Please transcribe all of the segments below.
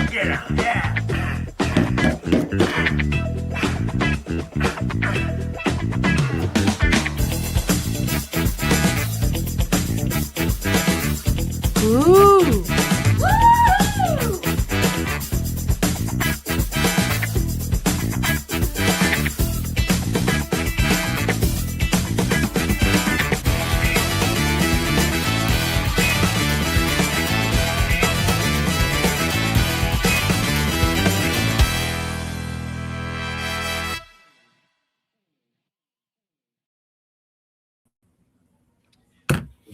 Get him, yeah. Ooh.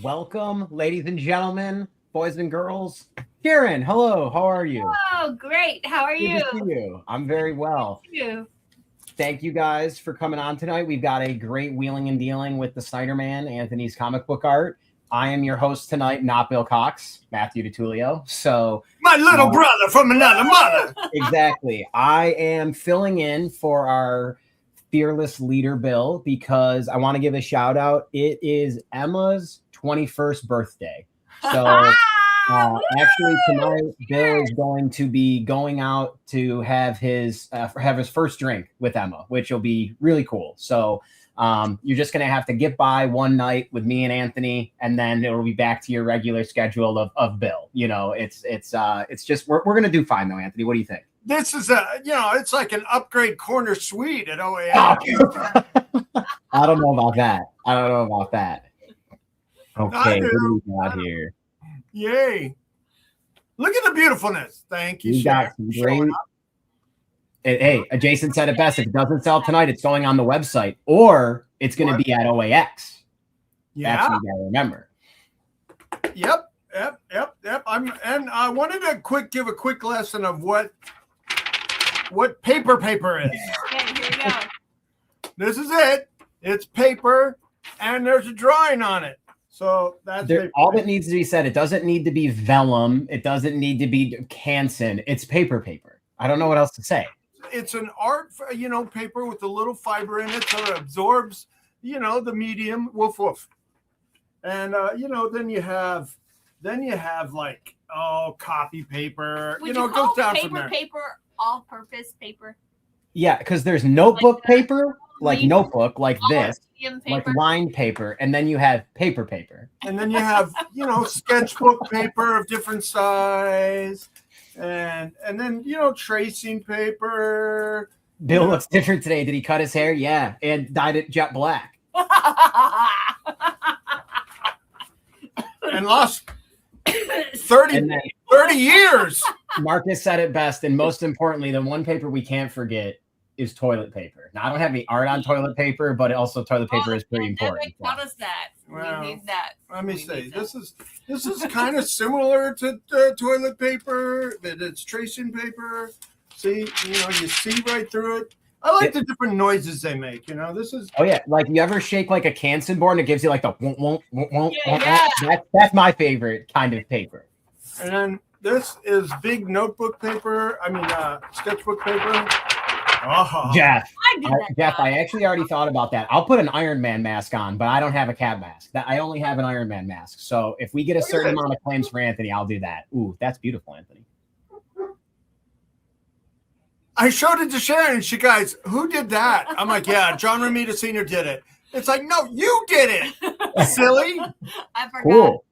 Welcome, ladies and gentlemen, boys and girls. Karen, hello. How are you? Oh, great. How are you? Good to see you. I'm very well. Thank you. Thank you guys for coming on tonight. We've got a great wheeling and dealing with the Snyder Man, Anthony's comic book art. I am your host tonight, not Bill Cox, Matthew DiTullio. So my little brother from another mother. Exactly. I am filling in for our fearless leader, Bill, because I want to give a shout out. It is Emma's 21st birthday. So actually tonight, Bill is going to be going out to have his first drink with Emma, which will be really cool. So you're just going to have to get by one night with me and Anthony, and then it'll be back to your regular schedule of Bill. You know, it's just, we're going to do fine though, Anthony. What do you think? This is it's like an upgrade corner suite at OAS. I don't know about that. Okay, what do we got here? Yay. Look at the beautifulness. Thank you. We got some great. Hey, Jason said it best. If it doesn't sell tonight, it's going on the website, or it's going to be at OAX. Yeah. That's what you got to remember. Yep. I wanted to give a quick lesson of what paper is. Okay, here we go. This is it. It's paper, and there's a drawing on it. So that's all that needs to be said. It doesn't need to be vellum. It doesn't need to be Canson. It's paper. I don't know what else to say. It's an art, paper with a little fiber in it, so it absorbs, the medium. Woof woof. And then you have like copy paper. Would it goes down from there. Paper, all-purpose paper. Yeah, because there's notebook paper, like notebook, like this, paper. like lined paper, and then you have paper. And then you have, sketchbook paper of different size, and then tracing paper. Bill looks different today. Did he cut his hair? Yeah, and dyed it jet black. And lost 30 years. Marcus said it best, and most importantly, the one paper we can't forget is toilet paper. Now, I don't have any art on toilet paper, but also toilet paper is pretty important. Taught us that. Well, we need that. Let me say, this is kind of similar to toilet paper, but it's tracing paper. See, you see right through it. I like the different noises they make. This is. Oh yeah, like you ever shake like a Canson board and it gives you like the won't. Yeah. That's my favorite kind of paper. And then this is big notebook paper. I mean, sketchbook paper. Oh. Jeff, I actually already thought about that. I'll put an Iron Man mask on, but I don't have a cat mask. I only have an Iron Man mask. So if we get a certain amount of claims for Anthony, I'll do that. Ooh, that's beautiful, Anthony. I showed it to Sharon, and she goes, "Who did that?" I'm like, "Yeah, John Romita Sr. did it." It's like, "No, you did it, silly." I forgot. Cool.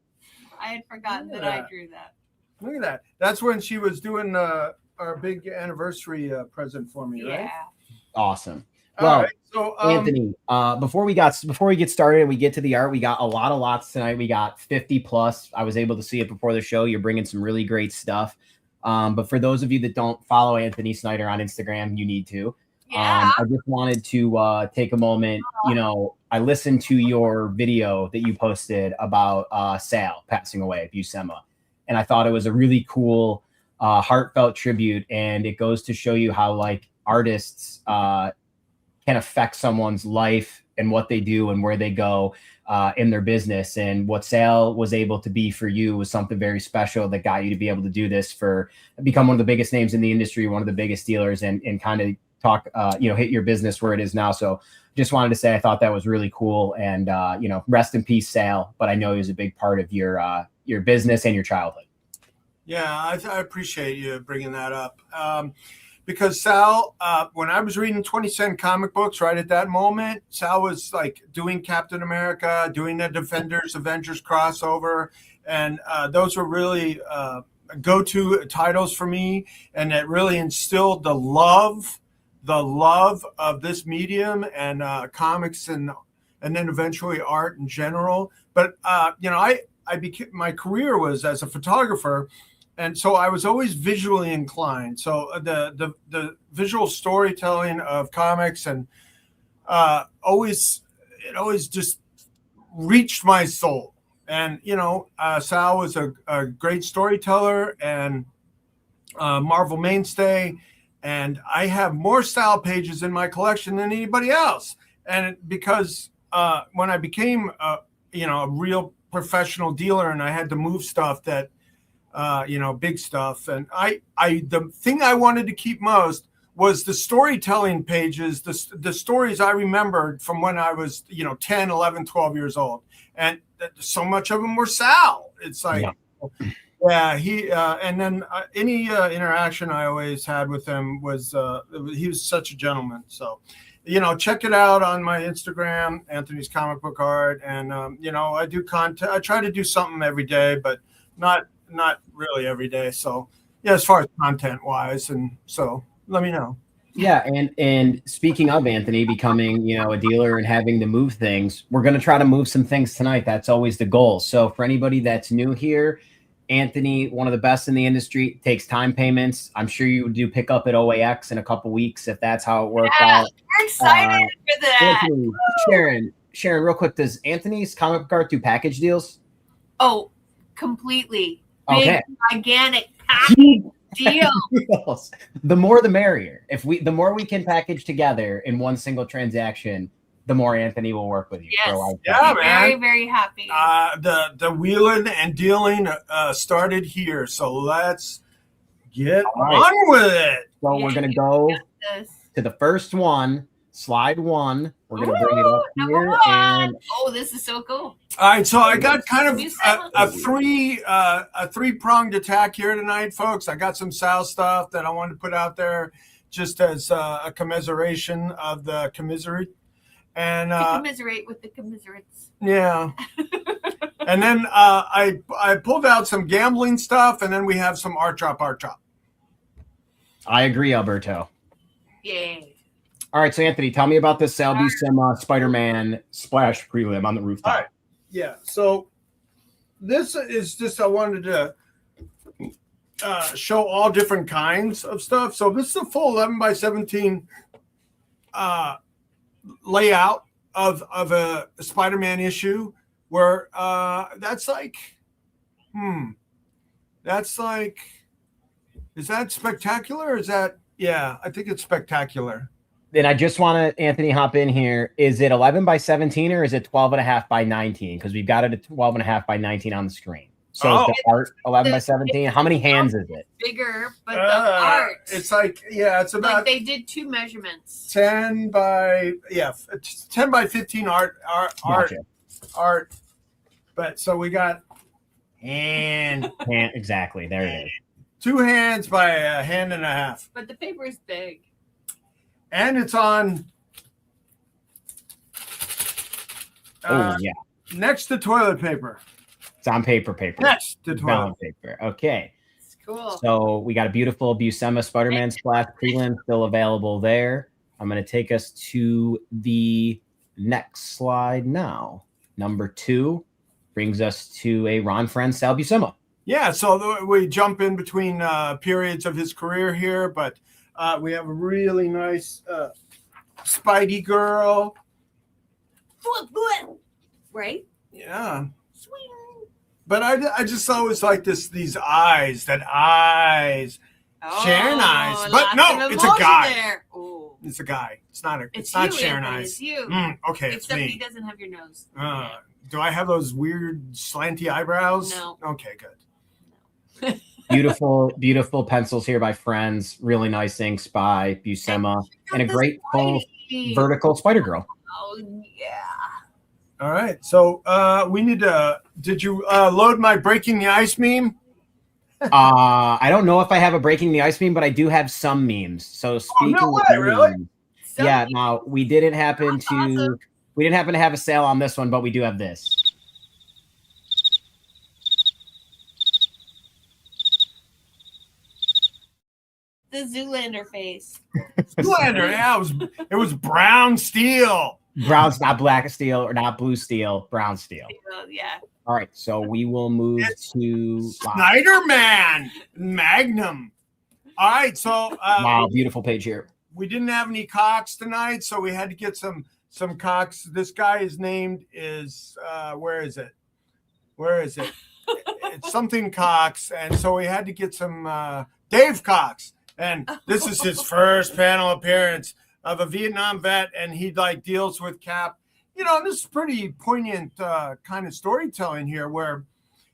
I had forgotten that I drew that. Look at that. That's when she was doing our big anniversary present for me, right? Yeah. Awesome. Well, right, so Anthony, before we get started and we get to the art, we got a lot of lots tonight. We got 50 plus. I was able to see it before the show. You're bringing some really great stuff. But for those of you that don't follow Anthony Snyder on Instagram, you need to. Yeah. I just wanted to take a moment. I listened to your video that you posted about Sal passing away, Buscema, and I thought it was a really cool, heartfelt tribute. And it goes to show you how like artists can affect someone's life and what they do and where they go in their business. And what Sal was able to be for you was something very special that got you to be able to do this become one of the biggest names in the industry, one of the biggest dealers, and kind of talk, hit your business where it is now. So just wanted to say, I thought that was really cool, and, rest in peace, Sal, but I know he was a big part of your business and your childhood. Yeah, I appreciate you bringing that up. Because Sal, when I was reading 20-cent comic books right at that moment, Sal was like doing Captain America, doing the Defenders Avengers crossover. And those were really go-to titles for me. And it really instilled the love of this medium and comics and then eventually art in general. But, I became, my career was as a photographer, and so I was always visually inclined. So the visual storytelling of comics and always just reached my soul. And Sal was a great storyteller and Marvel mainstay, and I have more Sal pages in my collection than anybody else. And because when I became a real professional dealer and I had to move stuff that big stuff. And the thing I wanted to keep most was the storytelling pages, the stories I remembered from when I was, 10, 11, 12 years old. And so much of them were Sal. It's like, yeah, he, and then any interaction I always had with him was, he was such a gentleman. So, check it out on my Instagram, Anthony's Comic Book Art. And, I do content. I try to do something every day, but not really every day. So yeah, as far as content wise. And so let me know. Yeah. And speaking of Anthony becoming, a dealer and having to move things, we're going to try to move some things tonight. That's always the goal. So for anybody that's new here, Anthony, one of the best in the industry, takes time payments. I'm sure you do pick up at OAX in a couple weeks if that's how it worked out. We're excited for that. Anthony, Sharon, real quick, does Anthony's Comic Book Art do package deals? Oh, completely. Okay. Big, gigantic package deal. The more the merrier. The more we can package together in one single transaction, the more Anthony will work with you. Yes. Yeah, man. Very, very happy. The wheeling and dealing started here, so let's get on with it. So we're gonna go to the first one, slide one. We're gonna bring it up here. And this is so cool. All right, so I got kind of a three-pronged attack here tonight, folks. I got some Sal stuff that I wanted to put out there just as a commiseration of the commiserate. And commiserate with the commiserates. Yeah. And then I pulled out some gambling stuff, and then we have some art drop. I agree, Alberto. Yay. All right, so Anthony, tell me about this Sal Buscema Spider-Man splash prelim on the rooftop. All right. Yeah, so this is just, I wanted to show all different kinds of stuff. So this is a full 11 by 17 layout of a Spider-Man issue where that's like, is that spectacular? Is that, yeah, I think it's spectacular. And I just want to, Anthony, hop in here. Is it 11 by 17 or is it 12 and a half by 19? Because we've got it at 12 and a half by 19 on the screen. So is the art 11 by 17? How many hands is it? Bigger, but the art. It's like, yeah, it's about. Like they did two measurements. 10 by 15 art. But so we got hand. Exactly. There it is. 2 hands by a hand and a half. But the paper is big. And it's on. Next to toilet paper. It's on paper. Next to toilet paper. Okay. It's cool. So we got a beautiful Buscema Spider-Man splash prelim still available there. I'm going to take us to the next slide now. Number 2 brings us to a Ron Friend Sal Buscema. Yeah, so we jump in between periods of his career here, but we have a really nice Spidey girl. Right? Yeah. Sweet. But I just always like these eyes, Sharon eyes. But no, it's a guy. It's a guy. It's not Sharon eyes. It's you. Okay, Except it's me. he doesn't have your nose. Do I have those weird slanty eyebrows? No. Okay, good. Beautiful pencils here by Friends. Really nice inks by Buscema. And a great full vertical Spider-Girl. Oh, yeah. All right. So we need to. Did you load my breaking the ice meme? I don't know if I have a breaking the ice meme, but I do have some memes. So speaking no of way, really? memes, So yeah. Now we didn't happen That's to awesome. we didn't happen to have a sale on this one, but we do have this. the Zoolander face. Splendor, yeah, it was brown steel. Brown's not black steel or not blue steel, brown steel. Yeah. All right, so we will move to Snyder Man Magnum. All right, so wow, beautiful page here. we didn't have any cocks tonight, so we had to get some cocks. This guy is named is where is it? It's something Cox, and so we had to get some Dave Cox, and this is his first panel appearance of a Vietnam vet, and he like deals with Cap. You know, this is pretty poignant kind of storytelling here, where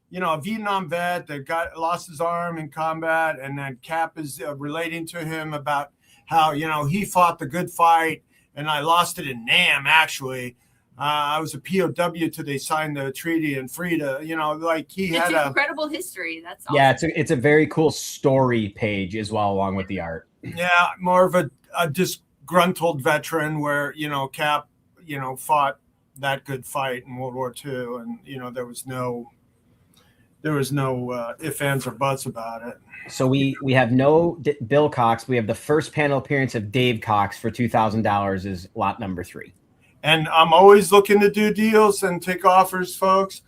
you know a Vietnam vet that lost his arm in combat, and then Cap is relating to him about how he fought the good fight, and I lost it in Nam actually. I was a POW till they signed the treaty and freed like he had an incredible history. That's awesome. Yeah, it's a very cool story page as well, along with the art. Yeah, more of a disgruntled veteran where Cap fought that good fight in World War II, and there was no ifs, ands, or buts about it. So we have no Bill Cox. We have the first panel appearance of Dave Cox for $2,000 is lot number 3. And I'm always looking to do deals and take offers, folks.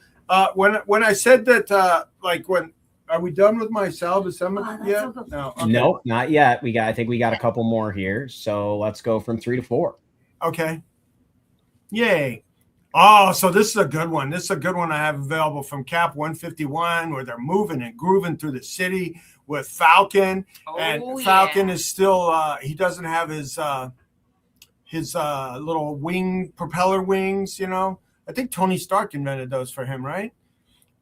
When I said that, are we done with my Sal Buscema yet? So cool. No, okay. Nope, not yet. I think we got a couple more here. So let's go from 3 to 4. Okay. Yay. Oh, so this is a good one. This is a good one I have available from Cap 151, where they're moving and grooving through the city with Falcon. And Falcon is still, he doesn't have his little propeller wings, I think Tony Stark invented those for him, right?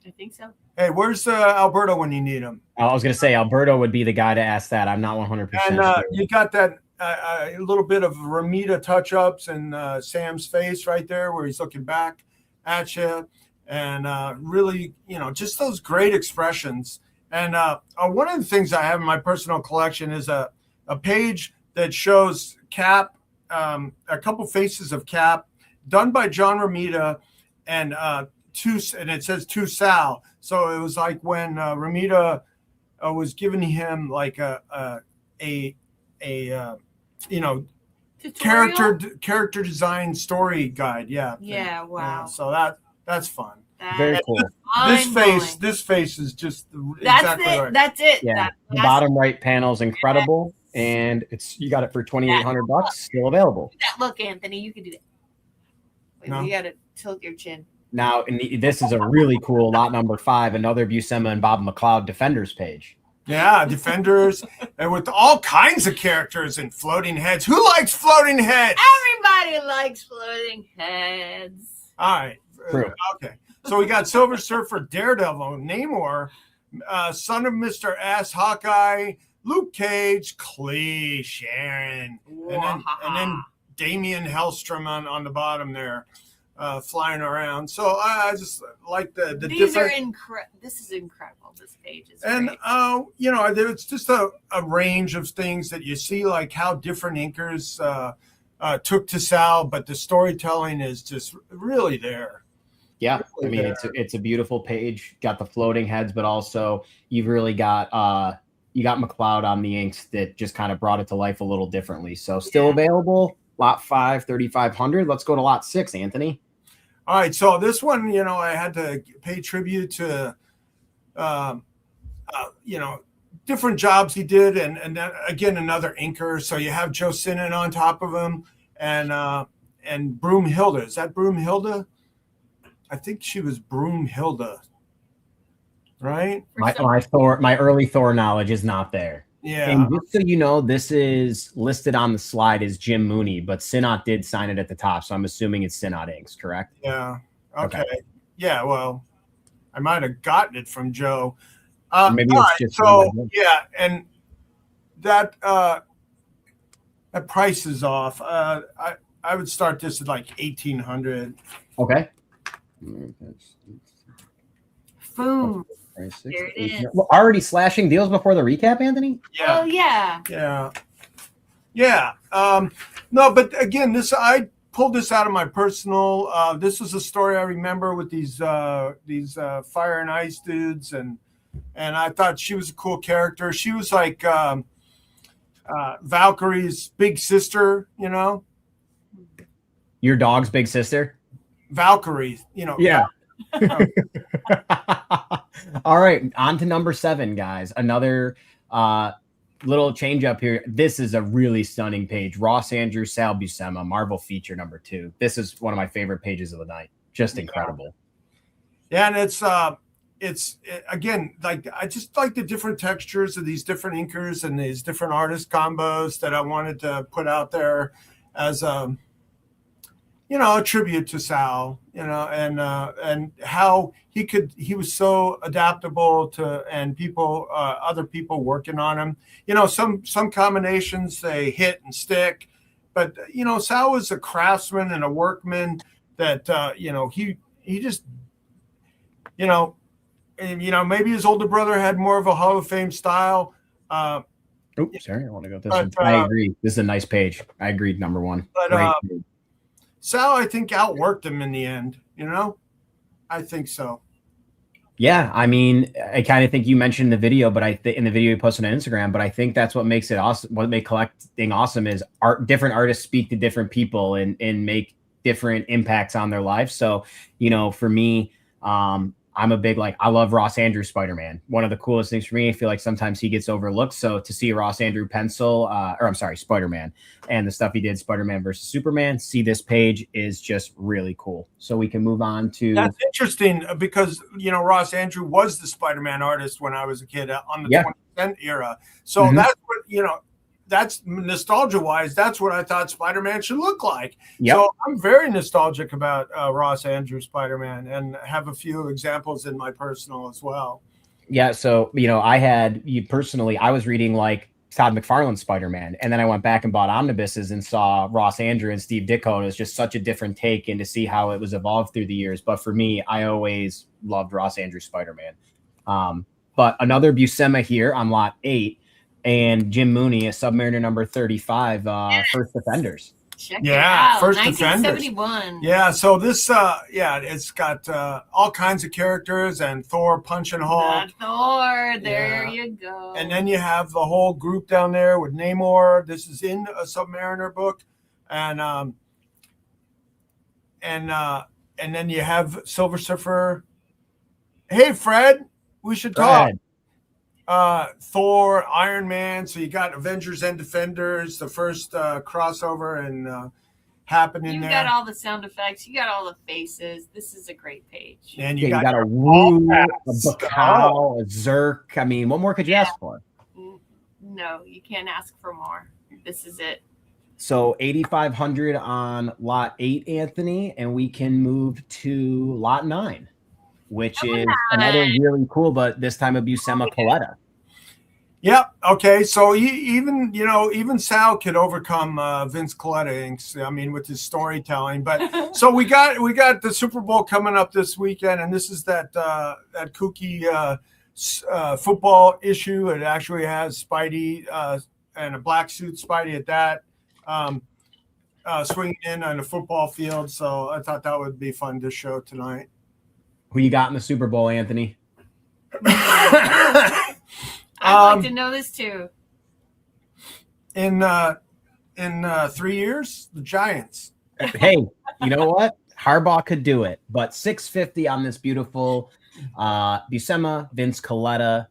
I think so. Hey, where's Alberto when you need him? I was going to say Alberto would be the guy to ask that. I'm not 100% And sure. you got that a little bit of Ramita touch-ups and Sam's face right there where he's looking back at you, and really, just those great expressions. And one of the things I have in my personal collection is a page that shows Cap, a couple faces of Cap, done by John Romita, and it says to Sal. So it was like when Romita was giving him like a character design story guide. Yeah. Yeah. Wow. So that's fun. Very cool. This face is just exactly right. That's it. Yeah. The bottom right panel is incredible, and you got it for $2,800, still available. That look, Anthony, you can do that. Wait, No. You got to tilt your chin. Now, this is a really cool lot number 5, another Buscema and Bob McLeod Defenders page. Yeah, Defenders, and with all kinds of characters and floating heads. Who likes floating heads? Everybody likes floating heads. All right. True. Okay. So we got Silver Surfer, Daredevil, Namor, Son of Mr. S, Hawkeye, Luke Cage, Clee, Sharon, and then Damian Hellstrom on the bottom there, flying around. So I just like the These different. are incredible. This is incredible. This page is And great. it's just a range of things that you see, like how different inkers took to Sal, but the storytelling is just really there. Yeah, I mean it's a beautiful page. Got the floating heads, but also you've really got you got McLeod on the inks that just kind of brought it to life a little differently. So still available. Lot 5, 3,500. Let's go to lot 6, Anthony. All right, so this one, I had to pay tribute to, different jobs he did, and then again another inker. So you have Joe Sinan on top of him, and Broomhilda. Is that Broomhilda? I think she was Broomhilda, right? My early Thor knowledge is not there. Yeah. And just so you know, this is listed on the slide as Jim Mooney, but Sinnott did sign it at the top, so I'm assuming it's Sinnott Inks, correct? Yeah. Okay. Okay. Yeah. Well, I might have gotten it from Joe. Maybe all it's right, just so yeah, and that price is off. I would start this at like 1,800. Okay. Boom. There it is. Well, already slashing deals before the recap, Anthony? Oh yeah. Yeah. No, but again, I pulled this out of my personal. This was a story I remember with these fire and ice dudes, and I thought she was a cool character. She was like Valkyrie's big sister, you know. Your dog's big sister? Valkyrie, you know. Yeah. All right, on to number 7, guys. Another little change up here. This is a really stunning page. Ross Andrews, Sal Buscema, Marvel feature number 2. This is one of my favorite pages of the night. Just incredible. Yeah, and it's again, like, I just like the different textures of these different inkers and these different artist combos that I wanted to put out there as a tribute to Sal, and how he was so adaptable to, and other people working on him. Some combinations, they hit and stick, but Sal was a craftsman and a workman that he just maybe his older brother had more of a Hall of Fame style. Sorry, I want to go with this one. I agree. This is a nice page. I agreed. Number 1. But Sal, I think, outworked him in the end. I think so. Yeah, I mean, I kind of think you mentioned the video, but in the video you posted on Instagram, but I think that's what makes it awesome. What makes collecting awesome is different artists speak to different people and make different impacts on their lives. So, for me, I'm a big, I love Ross Andrews Spider-Man. One of the coolest things for me, I feel like sometimes he gets overlooked. So to see Ross Andrew pencil, Spider-Man, and the stuff he did, Spider-Man versus Superman, see this page is just really cool. So we can move on to... That's interesting because, Ross Andrew was the Spider-Man artist when I was a kid on the 2010 era. So that's what, that's nostalgia-wise, that's what I thought Spider-Man should look like. Yep. So I'm very nostalgic about Ross Andrews Spider-Man, and have a few examples in my personal as well. Yeah, so I was reading Todd McFarlane's Spider-Man, and then I went back and bought omnibuses and saw Ross Andrew and Steve Ditko, and it was just such a different take, and to see how it was evolved through the years. But for me, I always loved Ross Andrews Spider-Man. But another Buscema here on lot 8. And Jim Mooney, a Submariner number 35, First Defenders. Check it out. First 1971. Defenders. Yeah, so this, it's got all kinds of characters, and Thor, Punch and Hulk. Thor, there you go. And then you have the whole group down there with Namor. This is in a Submariner book, and then you have Silver Surfer. Hey, Fred, we should talk. Thor, Iron Man. So you got Avengers and Defenders, the first crossover and happening there. You got all the sound effects. You got all the faces. This is a great page. And you got a Woo, a Bacal, a Zerk. I mean, what more could you ask for? No, you can't ask for more. This is it. So 8,500 on lot 8, Anthony, and we can move to lot 9. Which is another really cool, but this time a Buscema Coletta. Yep. Okay. So even Sal could overcome Vince Coletta inks. I mean, with his storytelling. But so we got the Super Bowl coming up this weekend, and this is that kooky football issue. It actually has Spidey and a black suit Spidey at that, swinging in on a football field. So I thought that would be fun to show tonight. Who you got in the Super Bowl, Anthony? I'd like to know this too. In 3 years, the Giants. Hey, you know what? Harbaugh could do it, but 650 on this beautiful Buscema Vince Coletta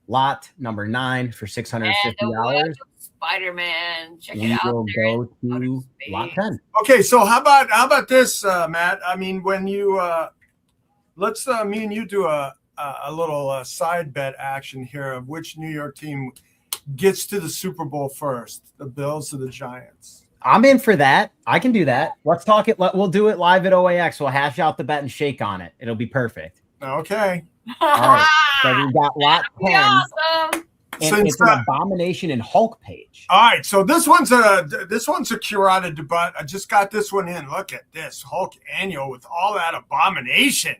lot number 9 for $650. Spider-Man, check it out. We'll go to lot 10. Okay, so how about this, Matt? I mean, when you let's me and you do a little side bet action here of which New York team gets to the Super Bowl first, the Bills or the Giants. I'm in for that. I can do that. Let's talk it. We'll do it live at OAX. We'll hash out the bet and shake on it. It'll be perfect. Okay. All right. So we got lot 10. Awesome. And it's an Abomination and Hulk page. All right, so this one's a curated debut. I just got this one in. Look at this Hulk annual with all that Abomination.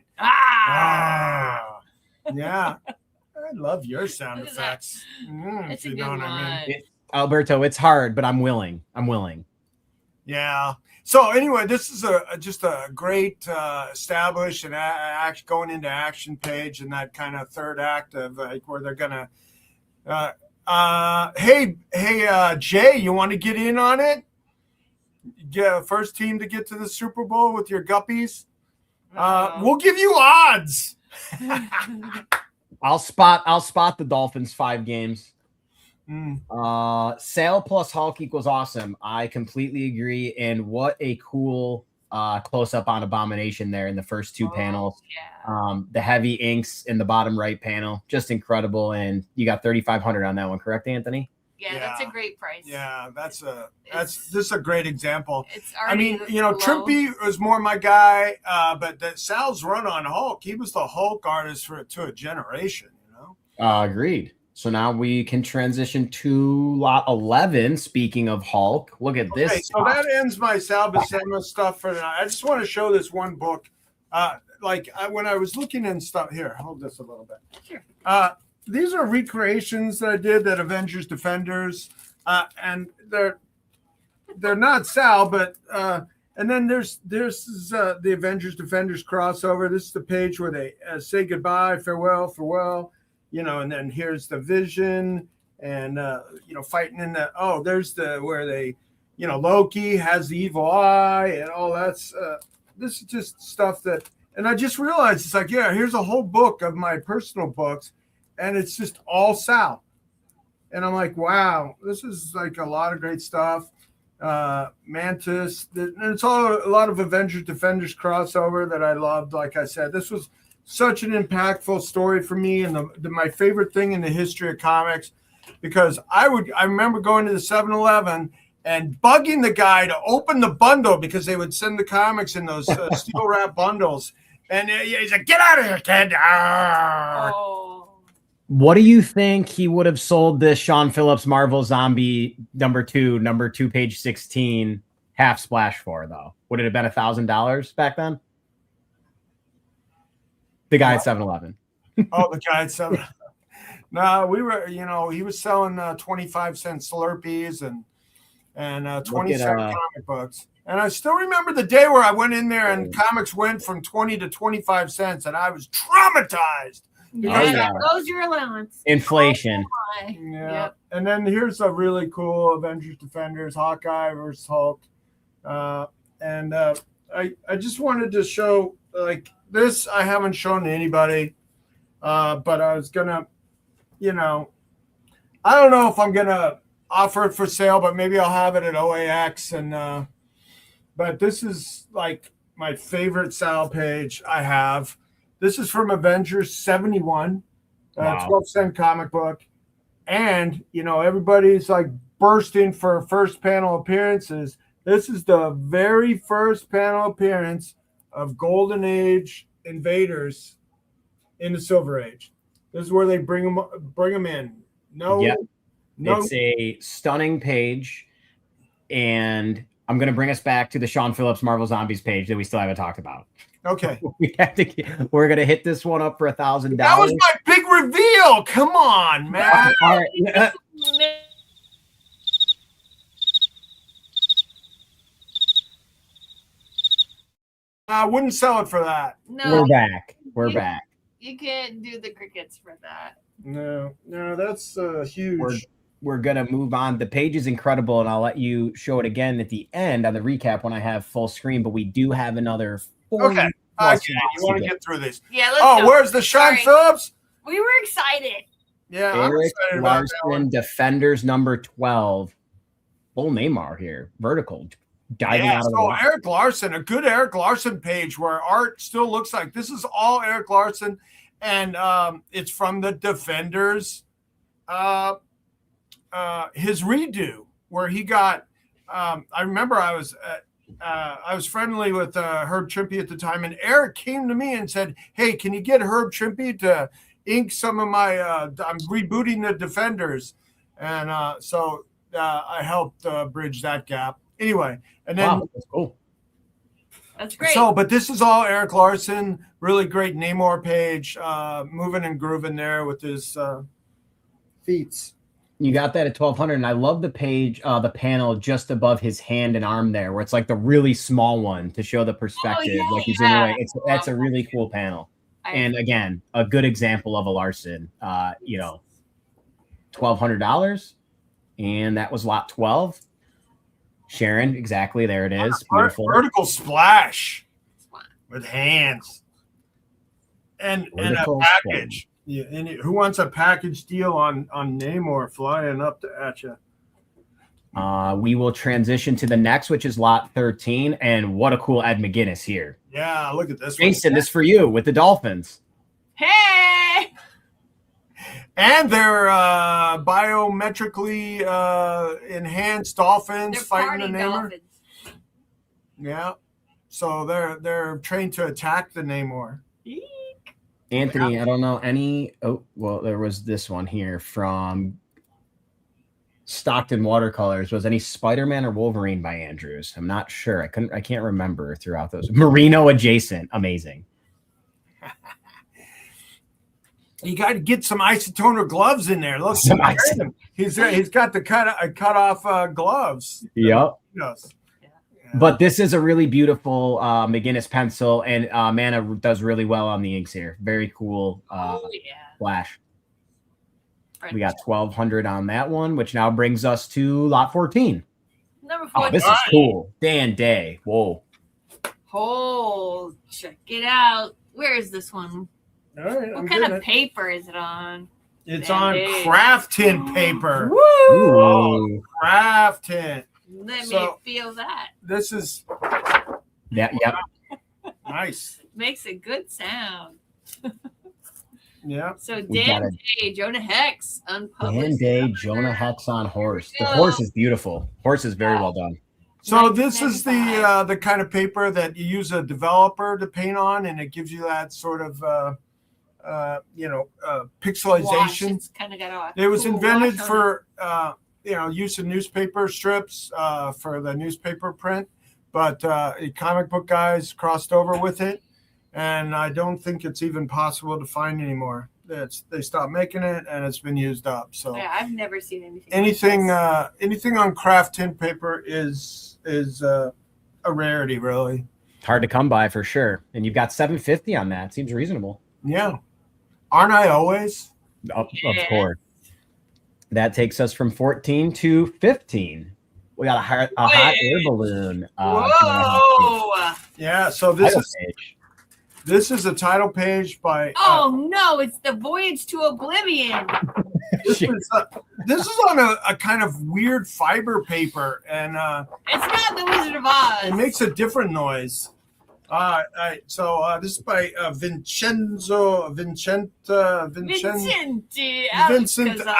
Yeah. I love your sound Look at that. effects. It's If a you good know one. what I mean. Alberto, it's hard, but I'm willing. I'm willing. Yeah. So anyway, this is just a great established and going into action page, and that kind of third act of like where they're gonna. Hey, Jay, you want to get in on it? Yeah, first team to get to the Super Bowl with your guppies. We'll give you odds. I'll spot the Dolphins 5 games. Sale plus Hulk equals awesome. I completely agree. And what a cool close up on Abomination there in the first 2 panels. Yeah. The heavy inks in the bottom right panel, just incredible. And you got 3,500 on that one, correct, Anthony? Yeah, that's a great price. Yeah, this is a great example. It's I mean, Trimpy was more my guy, but that Sal's run on Hulk, he was the Hulk artist to a generation, Agreed. So now we can transition to lot 11. Speaking of Hulk, look at this. Okay, so that ends my Sal Buscema stuff for tonight. I just want to show this one book. When I was looking in stuff here, hold this a little bit. Sure. These are recreations that I did that Avengers Defenders, and they're not Sal, but and then there's the Avengers Defenders crossover. This is the page where they say goodbye, farewell, and then here's the Vision, and fighting in the there's the where they, Loki has the evil eye and all that's this is just stuff that, and I just realized it's like, yeah, here's a whole book of my personal books. And it's just all Sal. And I'm like, wow, this is like a lot of great stuff. Mantis, and it's all a lot of Avengers Defenders crossover that I loved. Like I said, this was such an impactful story for me, and my favorite thing in the history of comics, because I remember going to the 7-Eleven and bugging the guy to open the bundle because they would send the comics in those steel wrap bundles. And he's like, get out of here, kid. What do you think he would have sold this Sean Phillips Marvel Zombie number 2, page 16 half splash for, though? Would it have been $1,000 back then? The guy at 7-Eleven. Oh, the guy at 7-Eleven. No, we were, he was selling 25-cent Slurpees and 20-cent comic books. And I still remember the day where I went in there and comics went from 20 to 25 cents, and I was traumatized. There goes your allowance. Inflation. Yeah. Yep. And then here's a really cool Avengers Defenders, Hawkeye versus Hulk. I just wanted to show, like, this I haven't shown to anybody, but I was going to, I don't know if I'm going to offer it for sale, but maybe I'll have it at OAX. And but this is like my favorite Sal page I have. This is from Avengers 71, 12-cent comic book. And, everybody's like bursting for first panel appearances. This is the very first panel appearance of Golden Age invaders in the Silver Age. This is where they bring them in. It's a stunning page. And I'm going to bring us back to the Sean Phillips Marvel Zombies page that we still haven't talked about. Okay. We're going to hit this one up for $1,000. That was my big reveal. Come on, man. All right. I wouldn't sell it for that. No. We're back. You can't do the crickets for that. No, that's huge. We're going to move on. The page is incredible, and I'll let you show it again at the end on the recap when I have full screen, but we do have another 4. Okay. You want to get through this? Yeah, let's go. Where's the Sean Phillips? We were excited. Yeah, Eric Larson, Defenders number 12. Full Neymar here. Vertical. Diving out of the water. Eric Larson, a good Eric Larson page where art still looks like this is all Eric Larson, and it's from the Defenders. His redo where he got. I remember I was friendly with Herb Trimpe at the time, and Eric came to me and said, "Hey, can you get Herb Trimpe to ink some of my? I'm rebooting the Defenders," and so I helped bridge that gap. Anyway, and then that's cool. That's great. So, but this is all Eric Larson. Really great Namor page, moving and grooving there with his feats. You got that at 1200, and I love the page, the panel just above his hand and arm there, where it's like the really small one to show the perspective, like he's in the way. That's a really cool panel, and again, a good example of a Larson. You know, $1,200, and that was lot 12. Sharon, exactly, there it is. Beautiful Vertical splash with hands and a package. Yeah, and who wants a package deal on Namor flying up at you? We will transition to the next, which is lot 13, and what a cool Ed McGuinness here. Yeah, look at this. Jason, this for you with the Dolphins. Hey! And they're biometrically enhanced dolphins fighting the Namor. Dolphins. Yeah, so they're trained to attack the Namor. Anthony, I don't know any. Oh, well, there was this one here from Stockton Watercolors. Was any Spider-Man or Wolverine by Andrews? I'm not sure. I can't remember throughout those. Merino adjacent, amazing. You got to get some isotoner gloves in there. Look, he's got the cut off gloves. Yep. Yes. But this is a really beautiful McGuinness pencil, and Mana does really well on the inks here. Very cool flash. We got 1,200 on that one, which now brings us to lot 14. Number 14. Oh, this is cool. Dan Day. Whoa. Oh, check it out. Where is this one? All right. What kind of paper is it on? It's on craft tint paper. Woo! Craft tint. Let me feel that. This is Yep. nice. Makes a good sound. Yeah. So Dan Day, Jonah Hex, unpublished. Dan Day, Jonah Hex on horse. The horse is beautiful. Horse is very well done. So this is the kind of paper that you use a developer to paint on, and it gives you that sort of pixelization. It's kind of got it was invented for use in newspaper strips for the newspaper print, but comic book guys crossed over with it, and I don't think it's even possible to find anymore. They stopped making it, and it's been used up. So yeah, I've never seen anything on craft tint paper is a rarity, really. Hard to come by for sure. And you've got $750 on that. Seems reasonable. Yeah, aren't I always? Of course. That takes us from 14 to 15. We got a hot air balloon. Whoa! Yeah, so this is a title page by. Oh no! It's the Voyage to Oblivion. This is on a kind of weird fiber paper, and it's not the Wizard of Oz. It makes a different noise. So this is by Vincent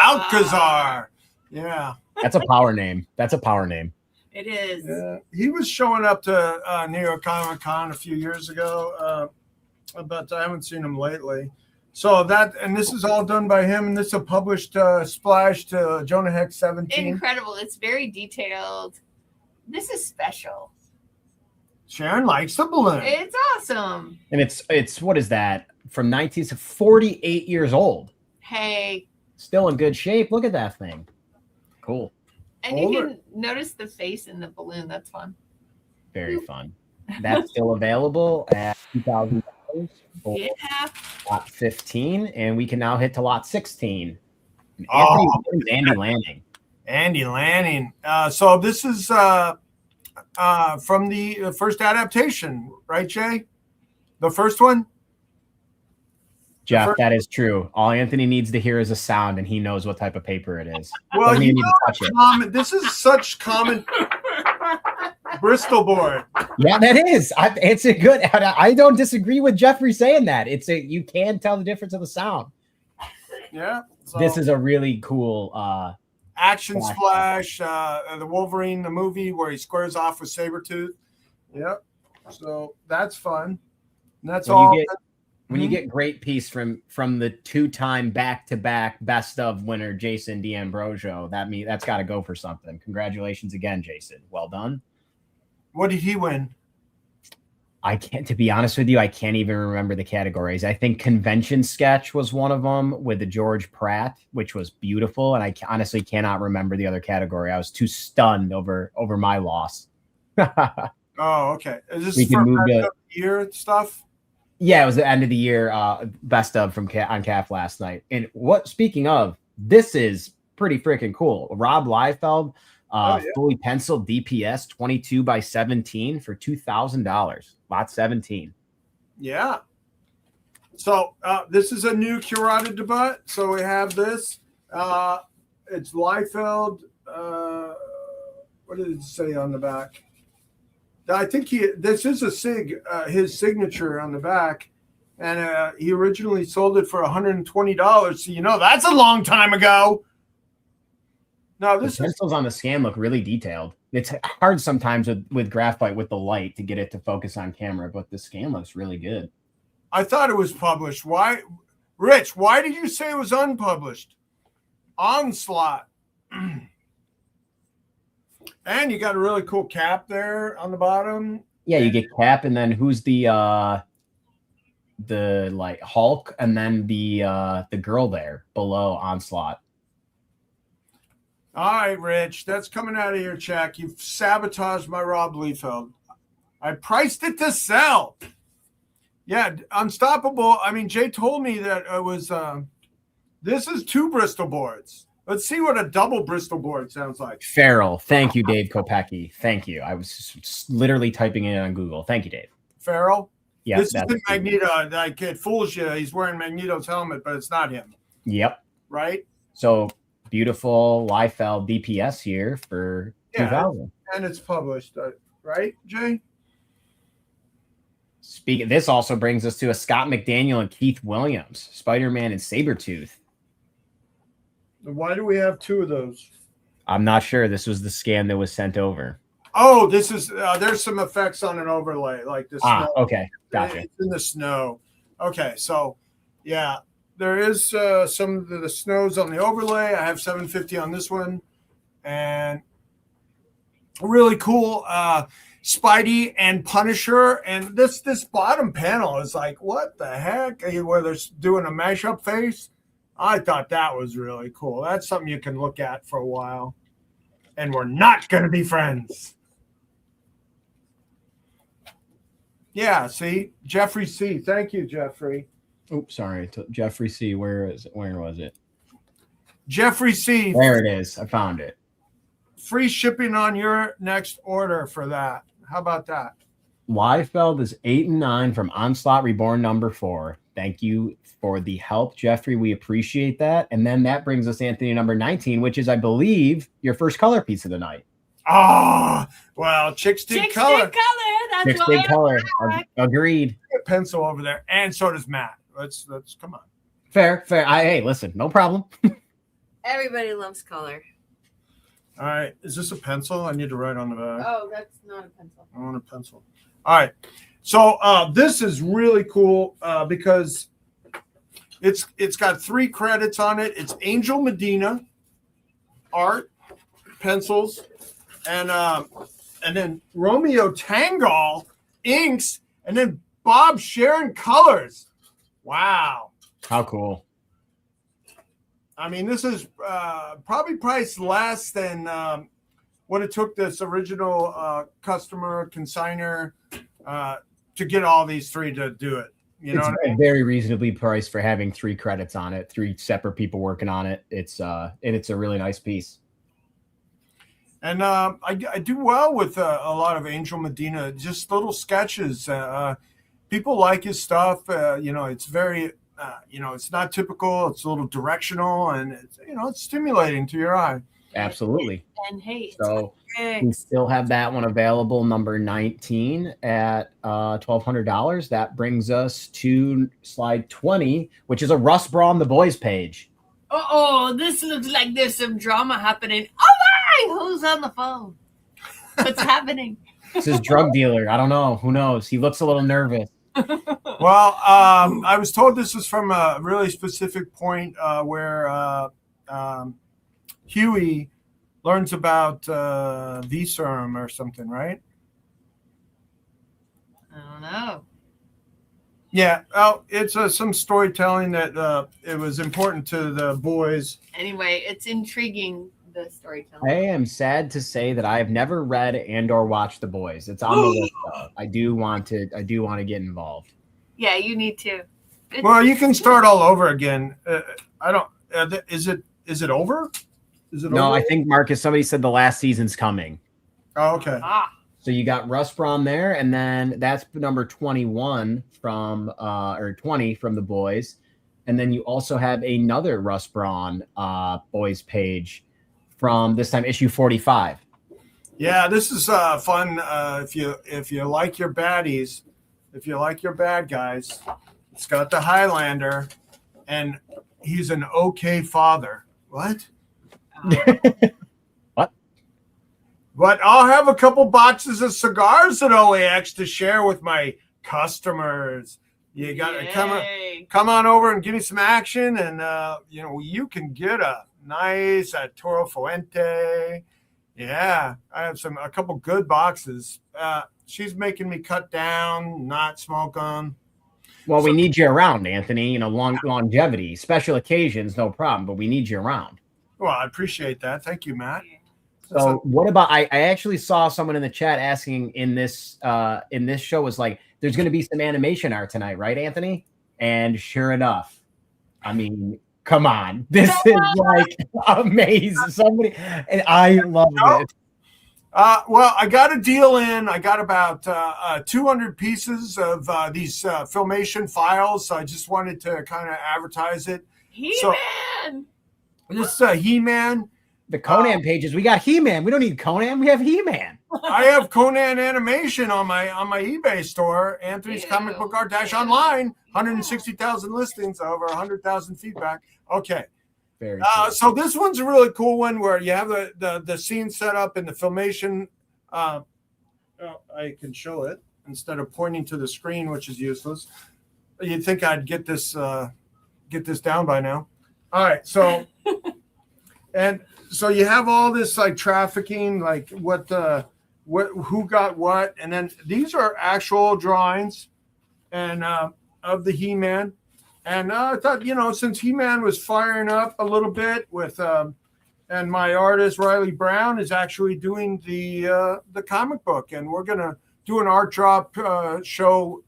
Alcazar. Yeah, that's a power name. It is. Yeah. He was showing up to New York Comic Con a few years ago, but I haven't seen him lately. So this is all done by him, and this is a published splash to Jonah Hex 17. Incredible! It's very detailed. This is special. Sharon likes the balloon. It's awesome. And it's what is that? From 48 years old. Hey. Still in good shape. Look at that thing. Cool. And you can notice the face in the balloon. That's fun. Very fun. That's still available at $2,000 for lot 15. And we can now hit to lot 16. Andy Lanning. Andy Lanning. So this is from the first adaptation, right, Jay? The first one? Jeff, that is true. All Anthony needs to hear is a sound, and he knows what type of paper it is. Well, this is such common Bristol board. Yeah, that is. It's a good. I don't disagree with Jeffrey saying that. You can tell the difference of the sound. Yeah. So this is a really cool action splash. The Wolverine, the movie where he squares off with Sabretooth. Yep. So that's fun. And that's when you get great piece from the 2-time back-to-back best of winner Jason D'Ambrosio, that's got to go for something. Congratulations again, Jason. Well done. What did he win? I can't, to be honest with you, I can't even remember the categories. I think convention sketch was one of them with the George Pratt, which was beautiful. And I honestly cannot remember the other category. I was too stunned over my loss. Oh, okay. Is We this can for move best to, of the year stuff? yeah, it was the end of the year best of from on CAF last night. And what, speaking of, this is pretty freaking cool. Rob Liefeld, Oh, yeah. fully penciled DPS 22 by 17 for $2,000. Lot 17. Yeah. So this is a new curated debut. So we have this. It's Liefeld. What did it say on the back? I think this is his signature on the back, and he originally sold it for $120. So that's a long time ago. No, The pencils on the scan look really detailed. It's hard sometimes with graphite with the light to get it to focus on camera, but the scan looks really good. I thought it was published. Why, Rich? Why did you say it was unpublished? Onslaught. And you got a really cool cap there on the bottom. Yeah, you get Cap, and then who's the like Hulk, and then the girl there below Onslaught. All right, Rich, that's coming out of your check. You've sabotaged my Rob Liefeld. I priced it to sell. Yeah, Unstoppable. I mean, Jay told me that it was. This is 2 Bristol boards. Let's see what a double Bristol board sounds like. Farrell. Thank you, Dave Kopecki. Thank you. I was just literally typing it on Google. Thank you, Dave. Farrell? Yeah. This isn't Magneto. Like, it fools you. He's wearing Magneto's helmet, but it's not him. Yep. Right? So beautiful Liefeld DPS here for 2000. And it's published, right, Jay? Speaking, this also brings us to a Scott McDaniel and Keith Williams, Spider-Man and Sabretooth. Why do we have 2 of those? I'm not sure. This was the scan that was sent over. Oh, this is there's some effects on an overlay, like the snow. Okay, gotcha. It's in the snow. Okay, so yeah, there is some of the snows on the overlay. I have 750 on this one, and really cool Spidey and Punisher. And this bottom panel is like, what the heck? Where they're doing a mashup face. I thought that was really cool. That's something you can look at for a while. And we're not going to be friends. Yeah, see? Jeffrey C. Thank you, Jeffrey. Oops, sorry. Jeffrey C. Where was it? Jeffrey C. There it is. I found it. Free shipping on your next order for that. How about that? Liefeld is 8 and 9 from Onslaught Reborn number 4. Thank you for the help, Jeffrey. We appreciate that. And then that brings us Anthony number 19, which is, I believe, your first color piece of the night. Oh, well, Chicks Dig Color. That's Chicks Dig Color. Agreed. A pencil over there, and so does Matt. Let's come on. Fair. Hey, listen, no problem. Everybody loves color. All right, is this a pencil? I need to write on the back. Oh, that's not a pencil. I want a pencil. All right. So this is really cool because it's got 3 credits on it. It's Angel Medina, art, pencils, and then Romeo Tangal, inks, and then Bob Sharon colors. Wow. How cool. I mean, this is probably priced less than what it took this original customer consigner to get all these 3 to do it. You know, it's what I mean? Very reasonably priced for having 3 credits on it, 3 separate people working on it. It's a really nice piece. And I do well with a lot of Angel Medina, just little sketches. People like his stuff. It's very, it's not typical. It's a little directional, and it's stimulating to your eye. Absolutely. And hey, so we still have that one available, number 19 at $1,200. That brings us to slide 20, which is a Russ Braun the Boys page. Oh, this looks like there's some drama happening. Oh my! Who's on the phone? What's happening? It's his drug dealer. I don't know. Who knows? He looks a little nervous. Well, I was told this was from a really specific point where Huey learns about VSerm or something, right? I don't know. Yeah. Oh, it's some storytelling that it was important to the boys. Anyway, it's intriguing, the storytelling. I am sad to say that I have never read and or watched The Boys. It's on the list though. I do want to get involved. Yeah, you need to. Well, you can start all over again. I don't. Is it over? Is it No, over? I think Marcus. Somebody said the last season's coming. Oh, okay. So you got Russ Braun there, and then that's number 21 from or 20 from The Boys, and then you also have another Russ Braun Boys page from this time issue 45. Yeah, this is fun. If you like your baddies, if you like your bad guys, it's got the Highlander, and he's an okay father. What? What? But I'll have a couple boxes of cigars at OAX to share with my customers. You got to come on over and give me some action, and you can get a nice Toro Fuente. Yeah, I have a couple good boxes. She's making me cut down, not smoke them. Well, we need you around, Anthony. Longevity, special occasions, no problem, but we need you around. Well, I appreciate that. Thank you, Matt. So what about, I actually saw someone in the chat asking in this show was like, there's going to be some animation art tonight, right, Anthony? And sure enough, I mean, come on, this is like amazing. Somebody, and I love it. Well, I got a deal in. I got about 200 pieces of these Filmation files. So I just wanted to kind of advertise it. He-Man! This He-Man. The Conan pages. We got He-Man. We don't need Conan. We have He-Man. I have Conan animation on my eBay store. Anthony's Comic Book Art online. 160,000 listings, over 100,000 feedback. Okay. Very cool. So this one's a really cool one where you have the scene set up in the Filmation. I can show it instead of pointing to the screen, which is useless. You'd think I'd get this down by now. All right, so so you have all this like trafficking, like who got what, and then these are actual drawings and of the He-Man. And I thought, since He-Man was firing up a little bit with, and my artist Riley Brown is actually doing the comic book, and we're gonna do an art drop show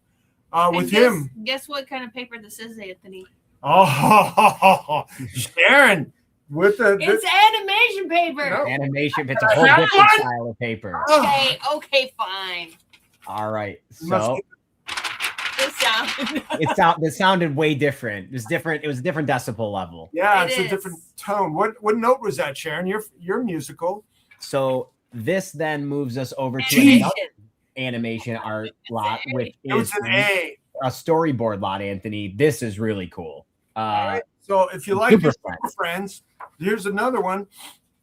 with him. Guess what kind of paper this is, Anthony? Oh, Sharon, with it's animation paper. No. Animation. It's a whole different style of paper. Okay, fine. All right, so. It sounded way different. It was different. It was a different decibel level. Yeah, it's a different tone. What note was that, Sharon? You're musical. So this then moves us over to another animation art lot, which is a storyboard lot, Anthony. This is really cool. All right. So if you like Super Friends, here's another one.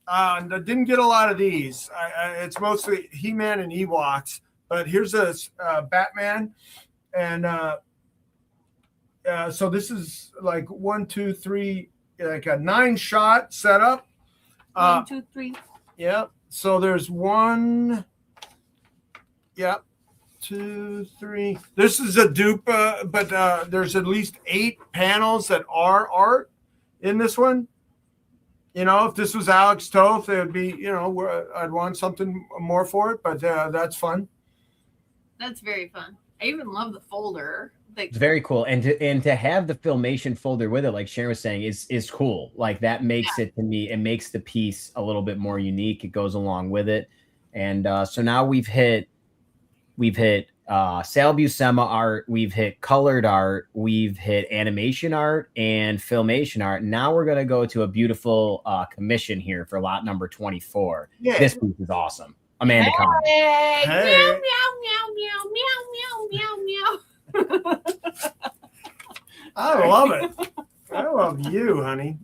I didn't get a lot of these. It's mostly He-Man and Ewoks, but here's a Batman. And so this is like 1, 2, 3, like a 9-shot setup. 1, 2, 3. Yeah. So there's 1. Yeah. 2, 3. This is a dupe, but there's at least 8 panels that are art in this one. If this was Alex Toth, it would be, I'd want something more for it, but that's fun. That's very fun. I even love the folder. It's very cool, and to have the Filmation folder with it, like Sharon was saying, is cool. Like that makes it, to me, it makes the piece a little bit more unique. It goes along with it, and so now we've hit Sal Buscema art, we've hit colored art, we've hit animation art and Filmation art. Now we're gonna go to a beautiful commission here for lot number 24. Yeah. This piece is awesome. Amanda Conner. Hey. Meow, meow, meow, meow, meow, meow, meow. I love it. I love you, honey.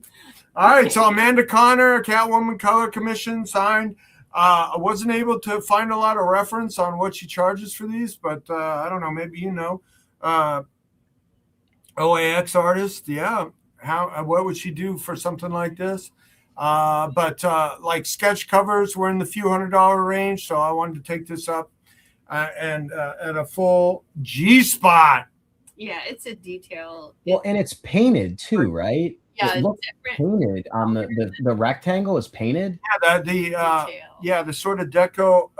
All right, so Amanda Conner, Catwoman color commission signed. I wasn't able to find a lot of reference on what she charges for these, but I don't know. Maybe OAX artist. Yeah. What would she do for something like this? But like sketch covers were in the few $100 range, so I wanted to take this up. and at a full G spot. Yeah, it's a detail. Well, and it's painted too, right? Yeah, It looks different painted on the rectangle is painted. Yeah, detail. the sort of deco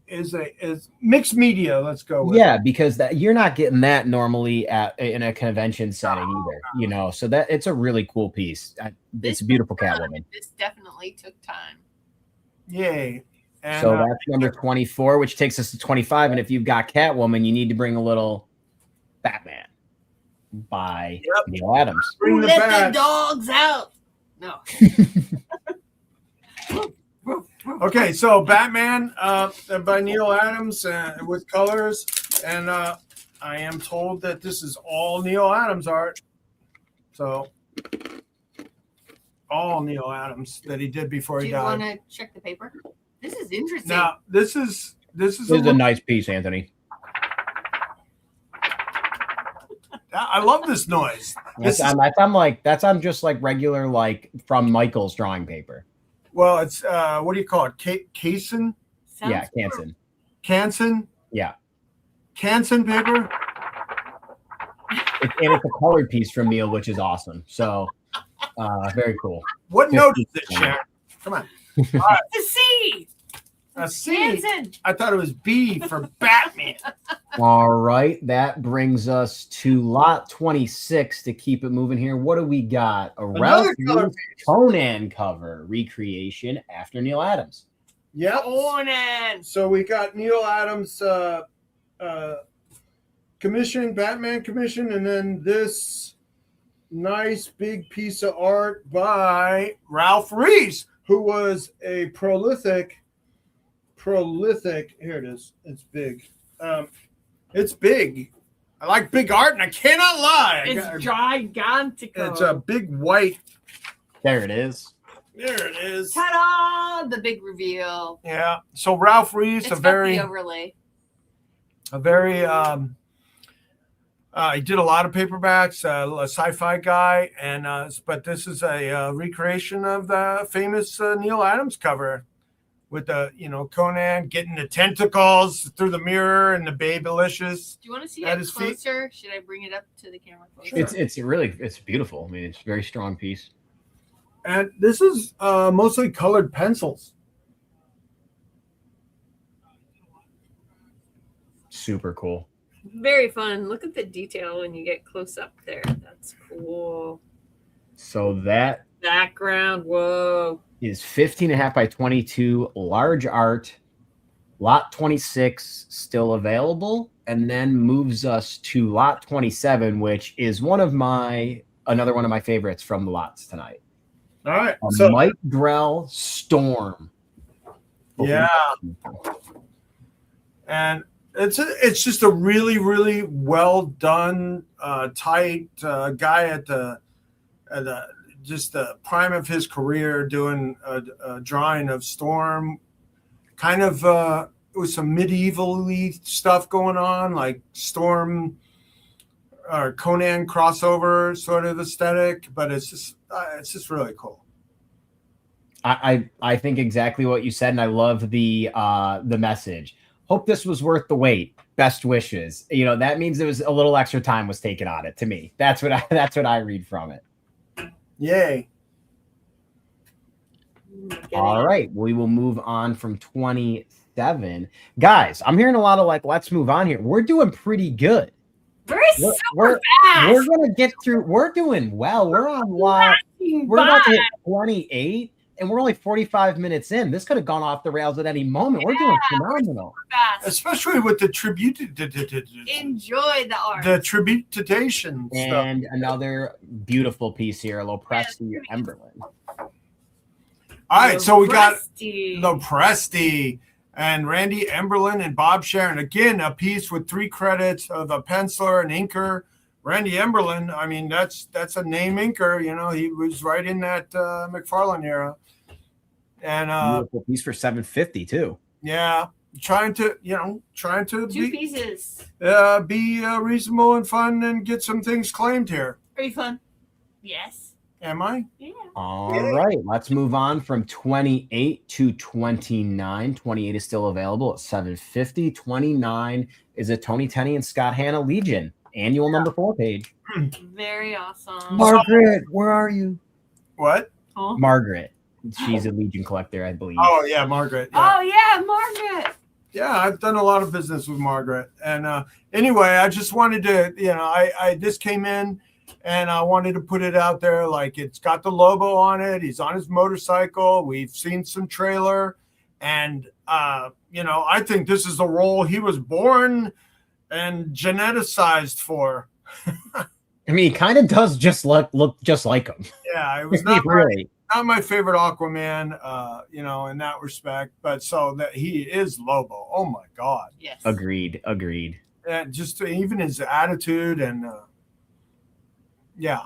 is mixed media. Let's go with Yeah, because that you're not getting that normally in a convention setting either, you know. So that it's a really cool piece. It's a beautiful Catwoman. This definitely took time. Yay. And, so that's number 24, which takes us to 25. And if you've got Catwoman, you need to bring a little Batman by Neil Adams. Bring the Let bat. the dogs out. No. Okay, so Batman by Neil Adams with colors, and I am told that this is all Neil Adams art. So all Neil Adams that he did before Do he you want died. to check the paper? This is interesting. Now this is a nice piece, Anthony. I love this noise. That's on just like regular like from Michael's drawing paper. Well, it's what do you call it? Cason? Sounds Yeah, Canson. Canson? Yeah. Canson paper? And it's a colored piece from Neil, which is awesome. So very cool. What note is it, Sharon? Come on. All right. It's a C. A C. Hanson. I thought it was B for Batman. All right. That brings us to lot 26 to keep it moving here. What do we got? A Ralph color Conan cover recreation after Neil Adams. Yep. Conan. So we got Neil Adams commission, Batman commission, and then this nice big piece of art by Ralph Reese, who was a prolific. Here it is. It's big. It's big. I like big art, and I cannot lie. It's gigantico. It's a big white. There it is. There it is. Ta-da! The big reveal. Yeah. So Ralph Reese, It's got the overlay. he did a lot of paperbacks, a sci-fi guy, and but this is a recreation of the famous Neil Adams cover with the Conan getting the tentacles through the mirror and the Babylicious. Do you want to see at it his feet. closer? Should I bring it up to the camera closer? It's beautiful. I mean, it's a very strong piece. And this is mostly colored pencils. Super cool. Very fun. Look at the detail when you get close up there. That's cool. So that Background. Whoa. is 15.5 by 22 large art. Lot 26 still available, and then moves us to lot 27, which is another one of my favorites from the lots tonight. All right. So Mike Grell Storm. Yeah. And it's just a really, really well done, tight guy at the just the prime of his career, doing a drawing of Storm, kind of with some medieval-y stuff going on, like Storm or Conan crossover sort of aesthetic, but it's just really cool. I think exactly what you said, and I love the message. Hope this was worth the wait. Best wishes. That means there was a little extra time was taken on it. To me, that's what I read from it. Yay. All right, we will move on from 27. Guys, I'm hearing a lot of let's move on here. We're doing pretty good. Super fast. We're gonna get through. We're doing well. We're on lot. We're about to hit 28, and we're only 45 minutes in. This could have gone off the rails at any moment. We're doing phenomenal. Especially with the tribute. Enjoy the art. The tributation stuff. And another beautiful piece here, Lopresti Emberlin. All right, so we got Lopresti and Randy Emberlin and Bob Sharon. Again, a piece with 3 credits of a penciler and inker. Randy Emberlin, I mean, that's a name inker. He was right in that McFarlane era. And beautiful piece for $750 too. Yeah, trying to 2 be pieces. Be reasonable and fun and get some things claimed here. Are you fun? Yes. Am I? Yeah. All right, let's move on from 28 to 29. 28 is still available at 750. 29 is a Tony Tenney and Scott Hanna Legion annual number 4 page. Very awesome. Margaret, where are you? What? Oh. Margaret. She's a Legion collector, I believe. Oh yeah, Margaret. Yeah. Oh yeah, Margaret. Yeah, I've done a lot of business with Margaret. And anyway, I just wanted to, I this came in and I wanted to put it out there. Like, it's got the logo on it. He's on his motorcycle. We've seen some trailer. And, I think this is the role he was born and geneticized for. I mean, he kind of does just look just like him. Yeah, it was not my favorite Aquaman, in that respect. But so that he is Lobo. Oh, my God. Yes. Agreed. And just even his attitude and yeah.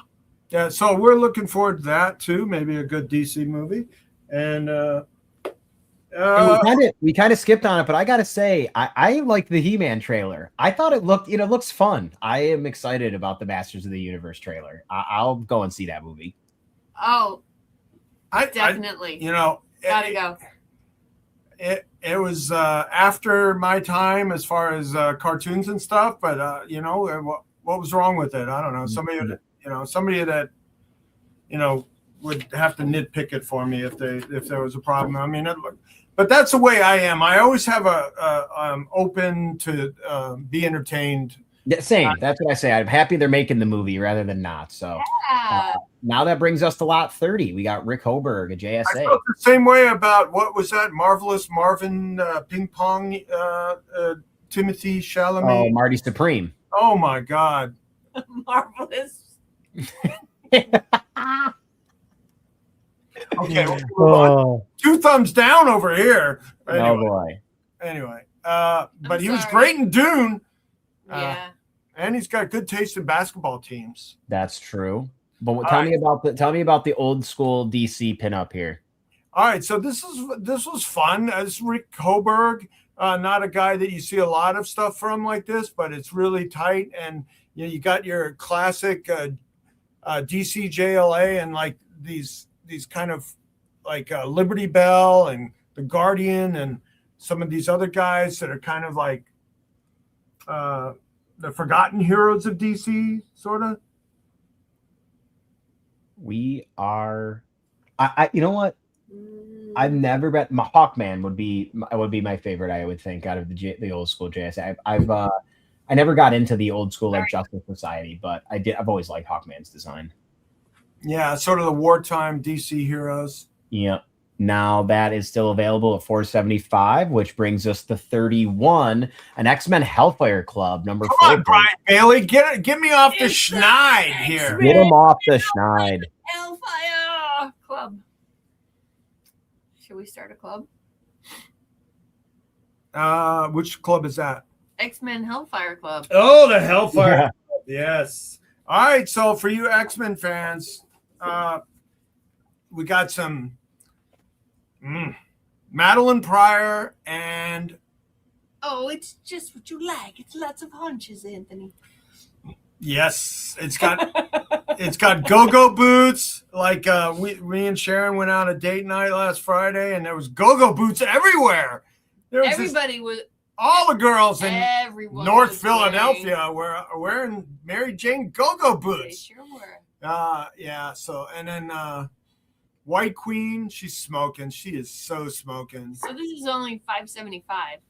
So we're looking forward to that too. Maybe a good DC movie. And we kind of skipped on it, but I gotta say, I like the He-Man trailer. I thought it looks fun. I am excited about the Masters of the Universe trailer. I'll go and see that movie. Oh, definitely. Gotta go. It was after my time as far as cartoons and stuff, but what was wrong with it? I don't know. Somebody that would have to nitpick it for me if there was a problem. I mean, but that's the way I am. I always have I'm open to be entertained. Yeah, same. That's what I say. I'm happy they're making the movie rather than not. So now that brings us to lot 30. We got Rick Hoberg, a JSA. I felt the same way about what was that? Marvelous Marvin Ping Pong Timothy Chalamet. Oh, Marty Supreme. Oh my God. Marvelous. Okay, two thumbs down over here. Anyway, oh boy. Anyway, but he was great in Dune. Yeah. And he's got good taste in basketball teams. That's true. But tell me about the old school DC pinup here. All right, so this was fun. It's Rick Hoberg, not a guy that you see a lot of stuff from like this, but it's really tight. And you got your classic DC JLA and like these kind of like Liberty Bell and the Guardian and some of these other guys that are kind of like the forgotten heroes of DC, sort of. We are, you know what? I've never bet Hawkman would be my favorite. I would think out of the old school JSA. I never got into the old school like Justice Society, but I've always liked Hawkman's design. Yeah, sort of the wartime DC heroes. Yeah. Now that is still available at $475, which brings us to 31, an X-Men Hellfire Club number 4. Come on, Brian Bailey, get me off the schneid here. Get him off the schneid. Hellfire Club. Should we start a club? Which club is that? X-Men Hellfire Club. Oh, the Hellfire Club. Yes. All right, so for you X-Men fans, we got some Madeline Pryor and oh, it's just what you like. It's lots of hunches, Anthony. Yes, it's got go-go boots. Like me and Sharon went out a date night last Friday, and there was go-go boots everywhere. Everybody was. All the girls in North Philadelphia were wearing Mary Jane go-go boots. They sure were. Yeah. So and then White Queen, she's smoking. She is so smoking. So this is only $5.75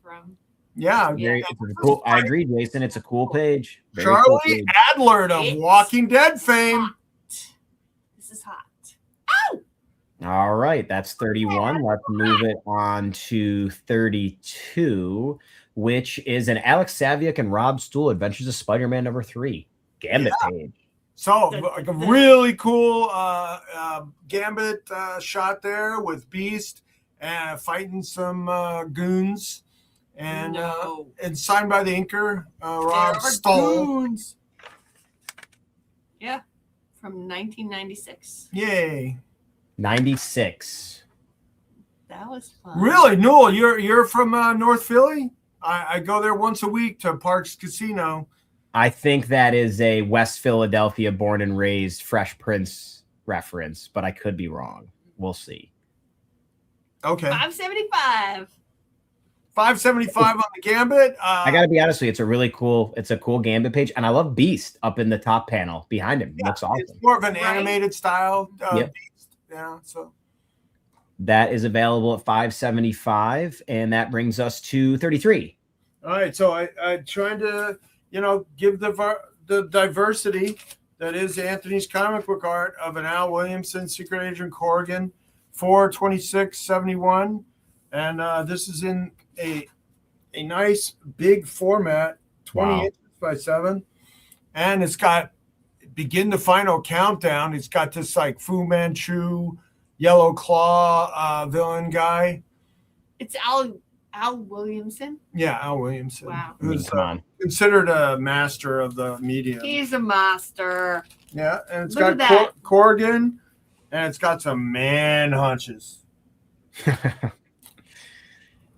from. Yeah. It's cool. I agree, Jason. It's a cool page. Very Charlie cool page. Adler of Walking Dead fame. Hot. This is hot. Ow! All right, that's 31. Let's move it on to 32, which is an Alex Saviuk and Rob Stool Adventures of Spider-Man number 3 Gambit page. So like a really cool Gambit shot there with Beast and fighting some goons. And signed by the inker, Rob Stoll. Yeah, from 1996. Yay. 96. That was fun. Really, Newell? You're from North Philly? I go there once a week to Parks Casino. I think that is a West Philadelphia born and raised Fresh Prince reference, but I could be wrong. We'll see. Okay. 575. 575 on the Gambit. I got to be honest with you. It's a cool Gambit page. And I love Beast up in the top panel behind him. Yeah, Looks awesome. It's more of an animated style. Yep. Beast. Yeah. So that is available at 575. And that brings us to 33. all right. So I'm trying to, give the diversity that is Anthony's comic book art of an Al Williamson Secret Agent Corrigan 42671. And this is in a nice big format, 20 inches by 7. And it's got begin the final countdown. It's got this like Fu Manchu, Yellow Claw villain guy. It's Al Williamson. Yeah, Al Williamson. Wow. Who's Come on. considered a master of the medium. He's a master. Yeah, and it's Look got at that. Corrigan, and it's got some man hunches.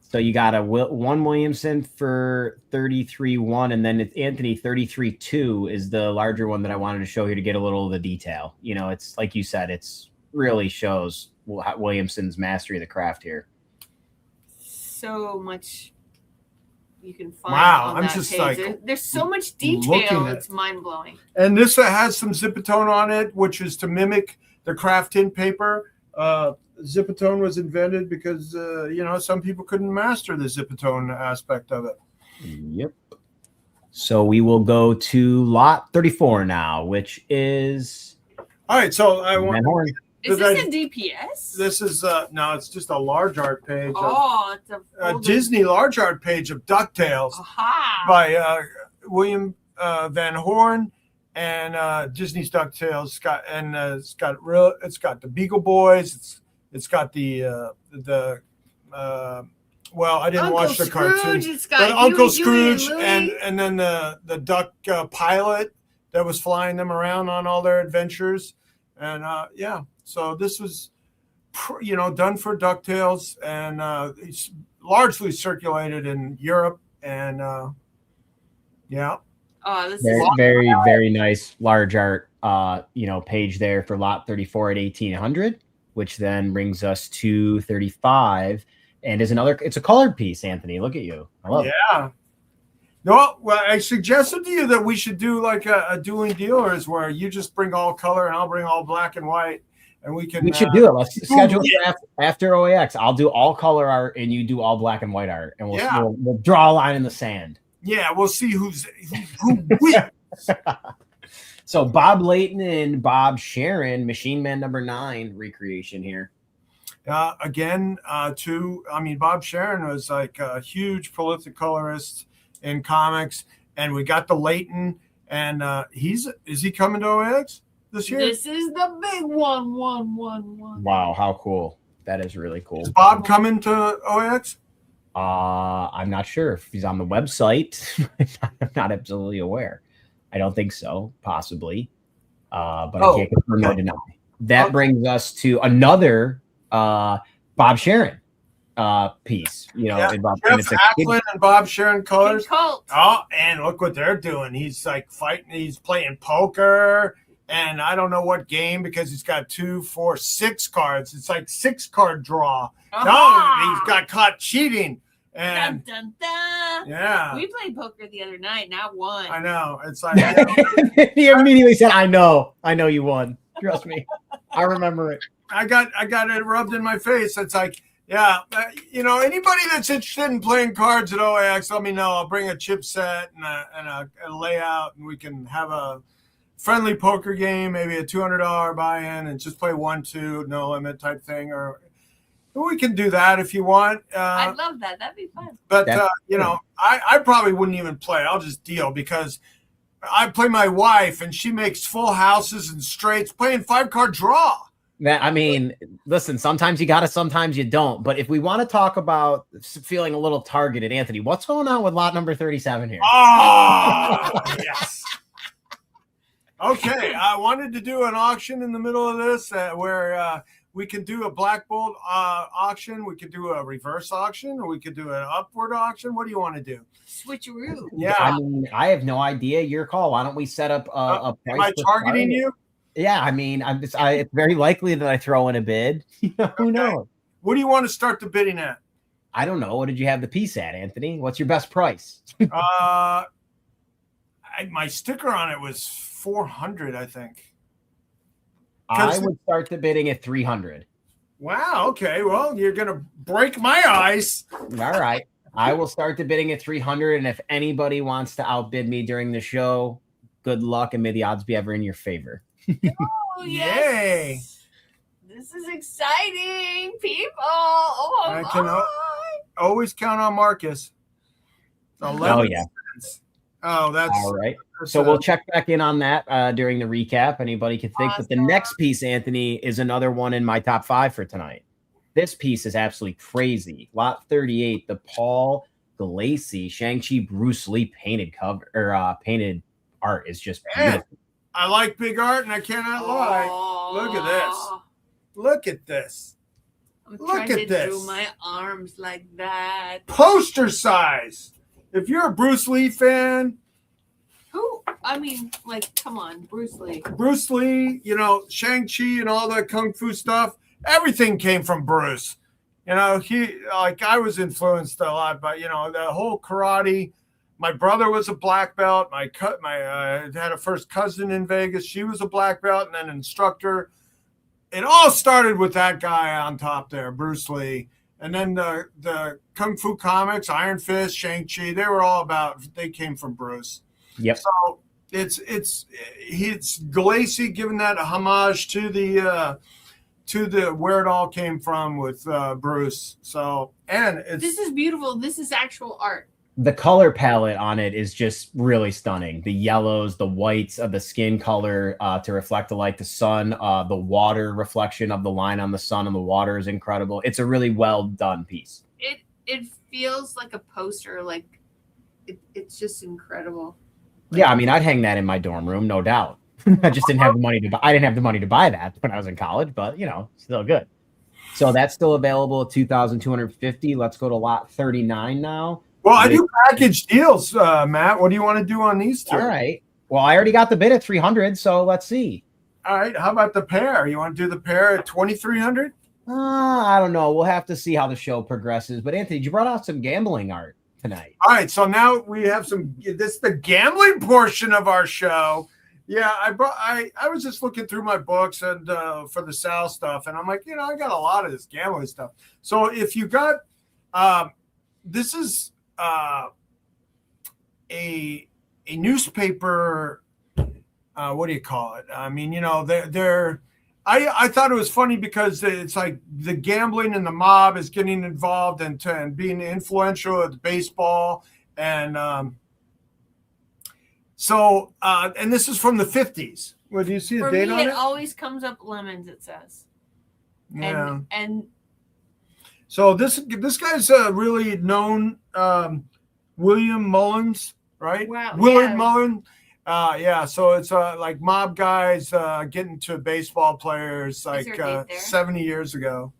So you got one Williamson for 33.1, and then it's Anthony 33.2 is the larger one that I wanted to show here to get a little of the detail. It's like you said, it's really shows Williamson's mastery of the craft here. So much you can find. Wow, on I'm that just page. like There's so much looking detail. at It's mind blowing. And this has some Zipatone on it, which is to mimic the craft tin paper. Zipatone was invented because some people couldn't master the Zipatone aspect of it. Yep. So we will go to lot 34 now, which is All right, so I want. Van Horn. Is this a DPS? This is no, it's just a large art page. Oh, it's a A Disney large art page of DuckTales Aha. by William Van Horn and Disney's DuckTales. It's got the Beagle Boys. It's got the well, I didn't Uncle watch the Scrooge, cartoons. it's got But Uncle Huey, Dewey, Scrooge and Louie. and then the duck pilot that was flying them around on all their adventures. And so this was done for DuckTales, and it's largely circulated in Europe. And Oh, this Very, is very, very nice large art page there for lot 34 at 1800, which then brings us to 35 and it's a colored piece. Anthony, look at you. I love it. yeah. No, well, I suggested to you that we should do like a dueling dealers where you just bring all color and I'll bring all black and white, and we should do it. Let's schedule it after OAX. I'll do all color art and you do all black and white art, and we'll draw a line in the sand. Yeah, we'll see who wins. So Bob Layton and Bob Sharon, Machine Man #9 recreation here. Again, Bob Sharon was like a huge prolific colorist in comics, and we got the Layton, and is he coming to OAX this year? This is the big one. Wow, how cool. That is really cool. Is Bob coming to OAX? I'm not sure if he's on the website. I'm not absolutely aware. I don't think so, possibly. But I can't confirm nor deny. That brings us to another Bob Sharon piece. And it's a kid. Acklin and Bob Sharon colors. Big cult. Oh, and look what they're doing. He's like fighting. He's playing poker, and I don't know what game because he's got 2, 4, 6 cards. It's like 6-card draw. Aha. No, he's got caught cheating. And Dun, dun, dun. yeah, We played poker the other night, and I won. I know. It's like He immediately said, I know you won. Trust me. I remember it. I got it rubbed in my face. It's like, anybody that's interested in playing cards at OAX, let me know. I'll bring a chip set and a layout, and we can have a friendly poker game, maybe a $200 buy-in, and just play 1-2, no limit type thing. Or we can do that if you want. I'd love that. That'd be fun. But I probably wouldn't even play. I'll just deal because I play my wife, and she makes full houses and straights playing 5-card draw. Listen, sometimes you got to, sometimes you don't. But if we want to talk about feeling a little targeted, Anthony, what's going on with lot number 37 here? Oh, yes. Okay, I wanted to do an auction in the middle of this where we can do a Black Bolt auction, we could do a reverse auction, or we could do an upward auction. What do you want to do? Switcheroo. Yeah. I have no idea. Your call. Why don't we set up a price? Am I targeting you? Yeah, I mean, it's very likely that I throw in a bid. Who knows? What do you want to start the bidding at? I don't know. What did you have the piece at, Anthony? What's your best price? My sticker on it was 400, I think. I would start the bidding at 300. Wow. Okay. Well, you're gonna break my ice. All right. I will start the bidding at 300, and if anybody wants to outbid me during the show, good luck, and may the odds be ever in your favor. Oh, yes. Yay! This is exciting, people. Oh, I can always count on Marcus. 11 cents. Oh, that's all right. So we'll check back in on that during the recap. Anybody can think. But the next piece, Anthony, is another one in my top 5 for tonight. This piece is absolutely crazy. Lot 38, the Paul Galassi Shang-Chi Bruce Lee painted cover or painted art is just beautiful. I like big art, and I cannot lie. Look at this. Look at this. Look at this. Do my arms like that. Poster size. If you're a Bruce Lee fan. Who? I mean, like, come on, Bruce Lee. Bruce Lee, Shang-Chi and all that Kung Fu stuff. Everything came from Bruce. I was influenced a lot by, the whole karate. My brother was a black belt. I had a first cousin in Vegas. She was a black belt and an instructor. It all started with that guy on top there, Bruce Lee. And then the Kung Fu comics, Iron Fist, Shang-Chi, they came from Bruce. Yep. So it's Galassi giving that a homage to the where it all came from with Bruce. So, this is beautiful. This is actual art. The color palette on it is just really stunning. The yellows, the whites of the skin color to reflect the sun, the water reflection of the line on the sun and the water is incredible. It's a really well done piece. It feels like a poster. Like it's just incredible. Yeah, I mean, I'd hang that in my dorm room, no doubt. I just didn't have the money to buy. I didn't have the money to buy that when I was in college, but still good. So that's still available at $2,250. Let's go to lot 39 now. Well, I do package deals, Matt. What do you want to do on these two? All right. Well, I already got the bid at 300, so let's see. All right. How about the pair? You want to do the pair at 2,300? I don't know. We'll have to see how the show progresses. But Anthony, you brought out some gambling art tonight. All right. So now we have this is the gambling portion of our show. Yeah, I was just looking through my books and for the Sal stuff, and I'm like, I got a lot of this gambling stuff. So if you got, this is a newspaper. What do you call it? I mean, I thought it was funny because it's like the gambling and the mob is getting involved and being influential at baseball and. So, and this is from the 50s. Well, do you see the date on it? It always comes up lemons, it says. Yeah. And so this guy's a really known William Mullins, right? Wow. Willard Mullen. Yeah. So it's like mob guys getting to baseball players like 70 years ago.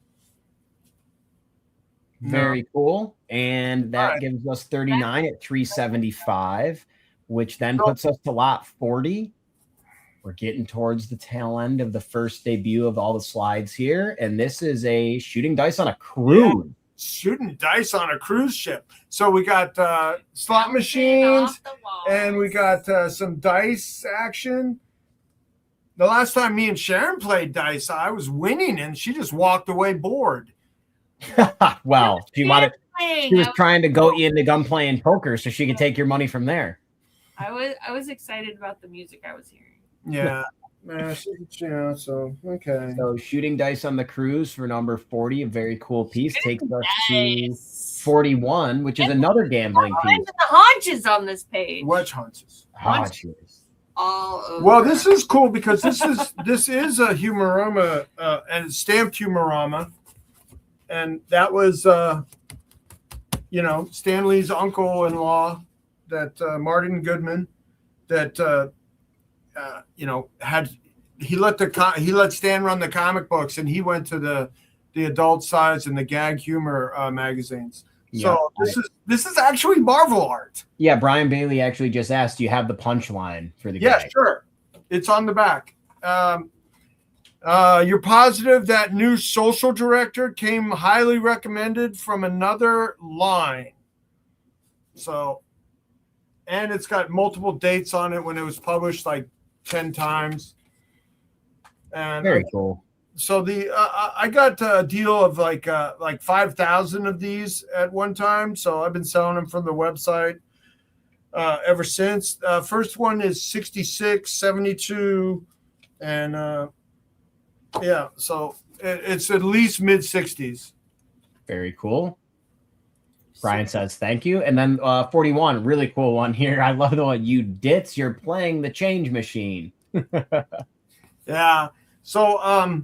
Very cool. And that gives us 39 at 375. Which then puts us to lot 40. We're getting towards the tail end of the first debut of all the slides here. And this is a shooting dice on a cruise. Yeah, shooting dice on a cruise ship. So we got slot machines and we got some dice action. The last time me and Sharon played dice, I was winning and she just walked away bored. Well, she was trying to goat you into gun playing poker so she could take your money from there. I was excited about the music I was hearing. Yeah. So okay. So shooting dice on the cruise for number 40, a very cool piece. Takes us to 41, which is another gambling piece. The haunches on this page. What haunches? Haunches. All over. Well, this is cool because this is a humorama and stamped humorama, and that was Stanley's uncle-in-law. That Martin Goodman, that he let Stan run the comic books, and he went to the adult size and the gag humor magazines. Yeah, so this is actually Marvel art. Yeah, Brian Bailey actually just asked, "Do you have the punchline for the?" Yeah, gag? sure. It's on the back. You're positive that new social director came highly recommended from another line. So, and it's got multiple dates on it when it was published, like 10 times. And Very cool. So I got a deal of like 5,000 of these at one time. So I've been selling them from the website ever since. First one is 66, 72, and yeah, so it's at least mid 60s. Very cool. Brian says thank you. And then 41, really cool one here. I love the one, you ditz, you're playing the change machine. Yeah. So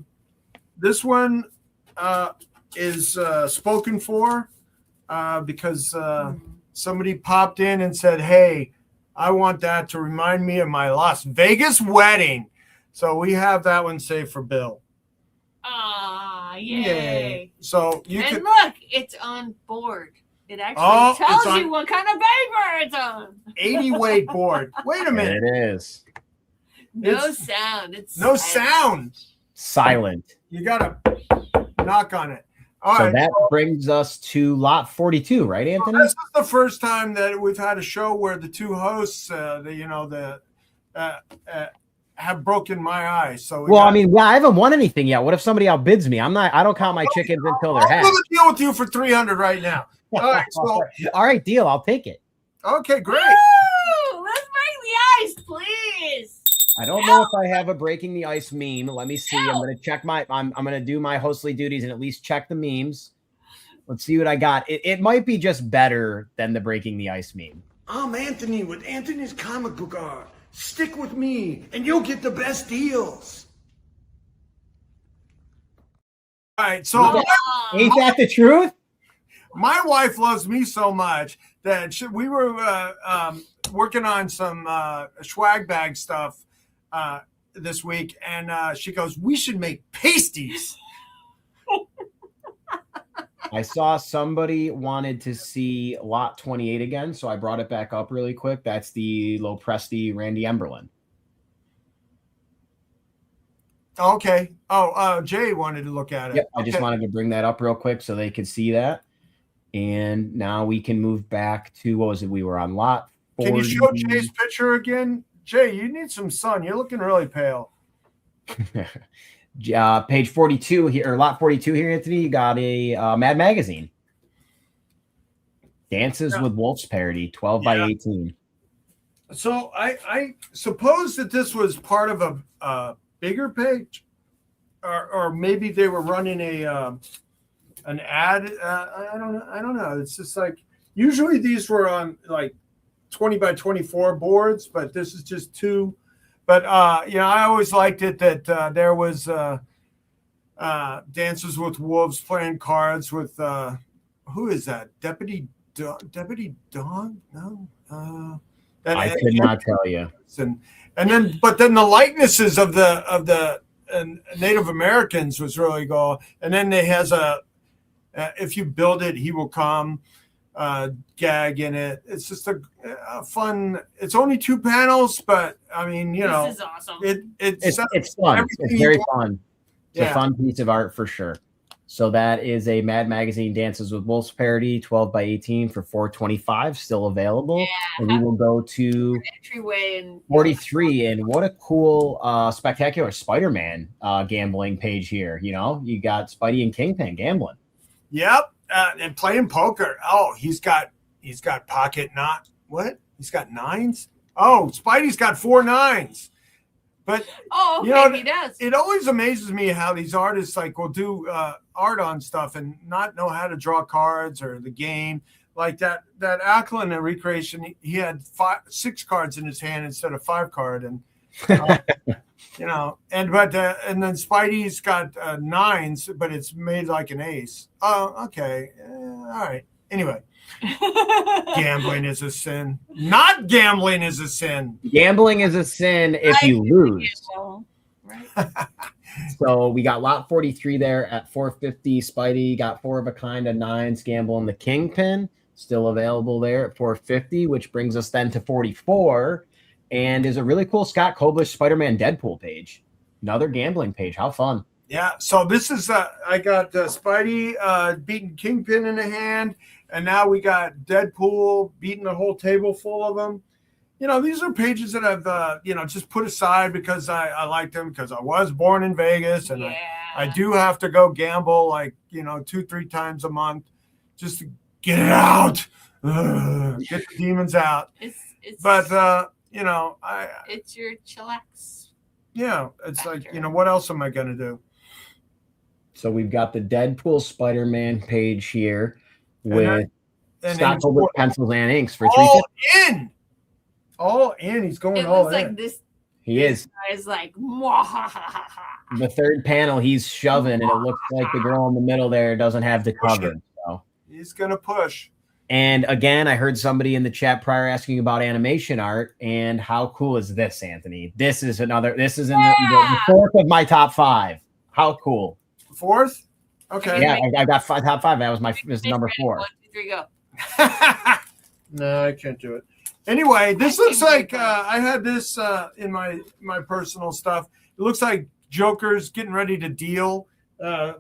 this one is spoken for because somebody popped in and said, hey, I want that to remind me of my Las Vegas wedding. So we have that one saved for Bill. Ah, yay. So you and can look, it's on board. It actually tells you what kind of paper it's on. 80 weight board. Wait a minute. It is. No sound. It's no silent. sound. Silent. You gotta knock on it. All so right, that brings us to lot 42, right, Anthony? This is the first time that we've had a show where the two hosts, have broken my eye. So I haven't won anything yet. What if somebody outbids me? I don't count my chickens until they're hatched. I'll deal with you for 300 right now. All right, so all right, deal. I'll take it. Okay, great. Woo! Let's break the ice, please. I don't know if I have a breaking the ice meme. Let me see. I'm gonna check I'm gonna do my hostly duties and at least check the memes. Let's see what I got. It might be just better than the breaking the ice meme. I'm Anthony with Anthony's Comic Book Art. Stick with me and you'll get the best deals. All right, so ain't that the truth? My wife loves me so much that we were working on some swag bag stuff this week, and she goes, we should make pasties. I saw somebody wanted to see lot 28 again, so I brought it back up really quick. That's the Lopresti Randy Emberlin. Okay. Jay wanted to look at it. Yep, I just wanted to bring that up real quick so they could see that. And now we can move back to, what was it? We were on lot 40. Can you show Jay's picture again? Jay, you need some sun. You're looking really pale. Page 42 here, or lot 42 here, Anthony. You got a Mad Magazine. Dances with Wolves parody, 12 by 18. So I suppose that this was part of a bigger page, or maybe they were running an ad. I don't know. It's just like usually these were on like 20 by 24 boards, but this is just 2. But I always liked it that there was Dances with Wolves playing cards with who is that? Deputy Dawn? No, I could not tell you. And then the likenesses of the Native Americans was really cool. And then it has if you build it, he will come. Gag in it. It's just a fun. It's only 2 panels, but I mean, this is awesome. It's fun. It's very fun. It's a fun piece of art for sure. So that is a Mad Magazine Dances with Wolves parody, 12 by 18 for $4.25, still available. Yeah, and we will go to entryway and 43. And what a cool, spectacular Spider-Man gambling page here. You got Spidey and Kingpin gambling. Yep. And playing poker. Oh, he's got pocket what? He's got 9s. Oh, Spidey's got 4 9s. But he does. It always amazes me how these artists will do art on stuff and not know how to draw cards or the game. Like that Ackland in Recreation, he had 6 cards in his hand instead of 5 card, and and then Spidey's got 9s, but it's made like an ace. Oh, okay, all right. Anyway, gambling is a sin. Not gambling is a sin. Gambling is a sin if you lose. Right. So we got lot 43 there at $4.50. Spidey got 4 of a kind of 9s. Gambling the Kingpin still available there at $4.50, which brings us then to 44. And is a really cool Scott Koblish Spider-Man Deadpool page. Another gambling page. How fun. Yeah. So this is I got Spidey beating Kingpin in the hand, and now we got Deadpool beating a whole table full of them. You know, these are pages that I've just put aside because I like them because I was born in Vegas and I do have to go gamble like 2-3 times a month just to get it out, get the demons out. But it's your chillax. Yeah, it's factor. like what else am I gonna do? So we've got the Deadpool Spider-Man page here with And Scott Colbert pencils and inks for all $350. all in. He's going It all looks in. like this. He is. Guy's like, "Mwahahaha." The third panel, he's shoving, and it looks like the girl in the middle there doesn't have the cover. So. He's gonna push. And again, I heard somebody in the chat prior asking about animation art, and how cool is this, Anthony? This is in the fourth of my top 5. How cool! Fourth? Okay. Yeah, I got top 5. That was number 4. 1, 2, 3, go. No, I can't do it. Anyway, this looks like I had this in my personal stuff. It looks like Joker's getting ready to deal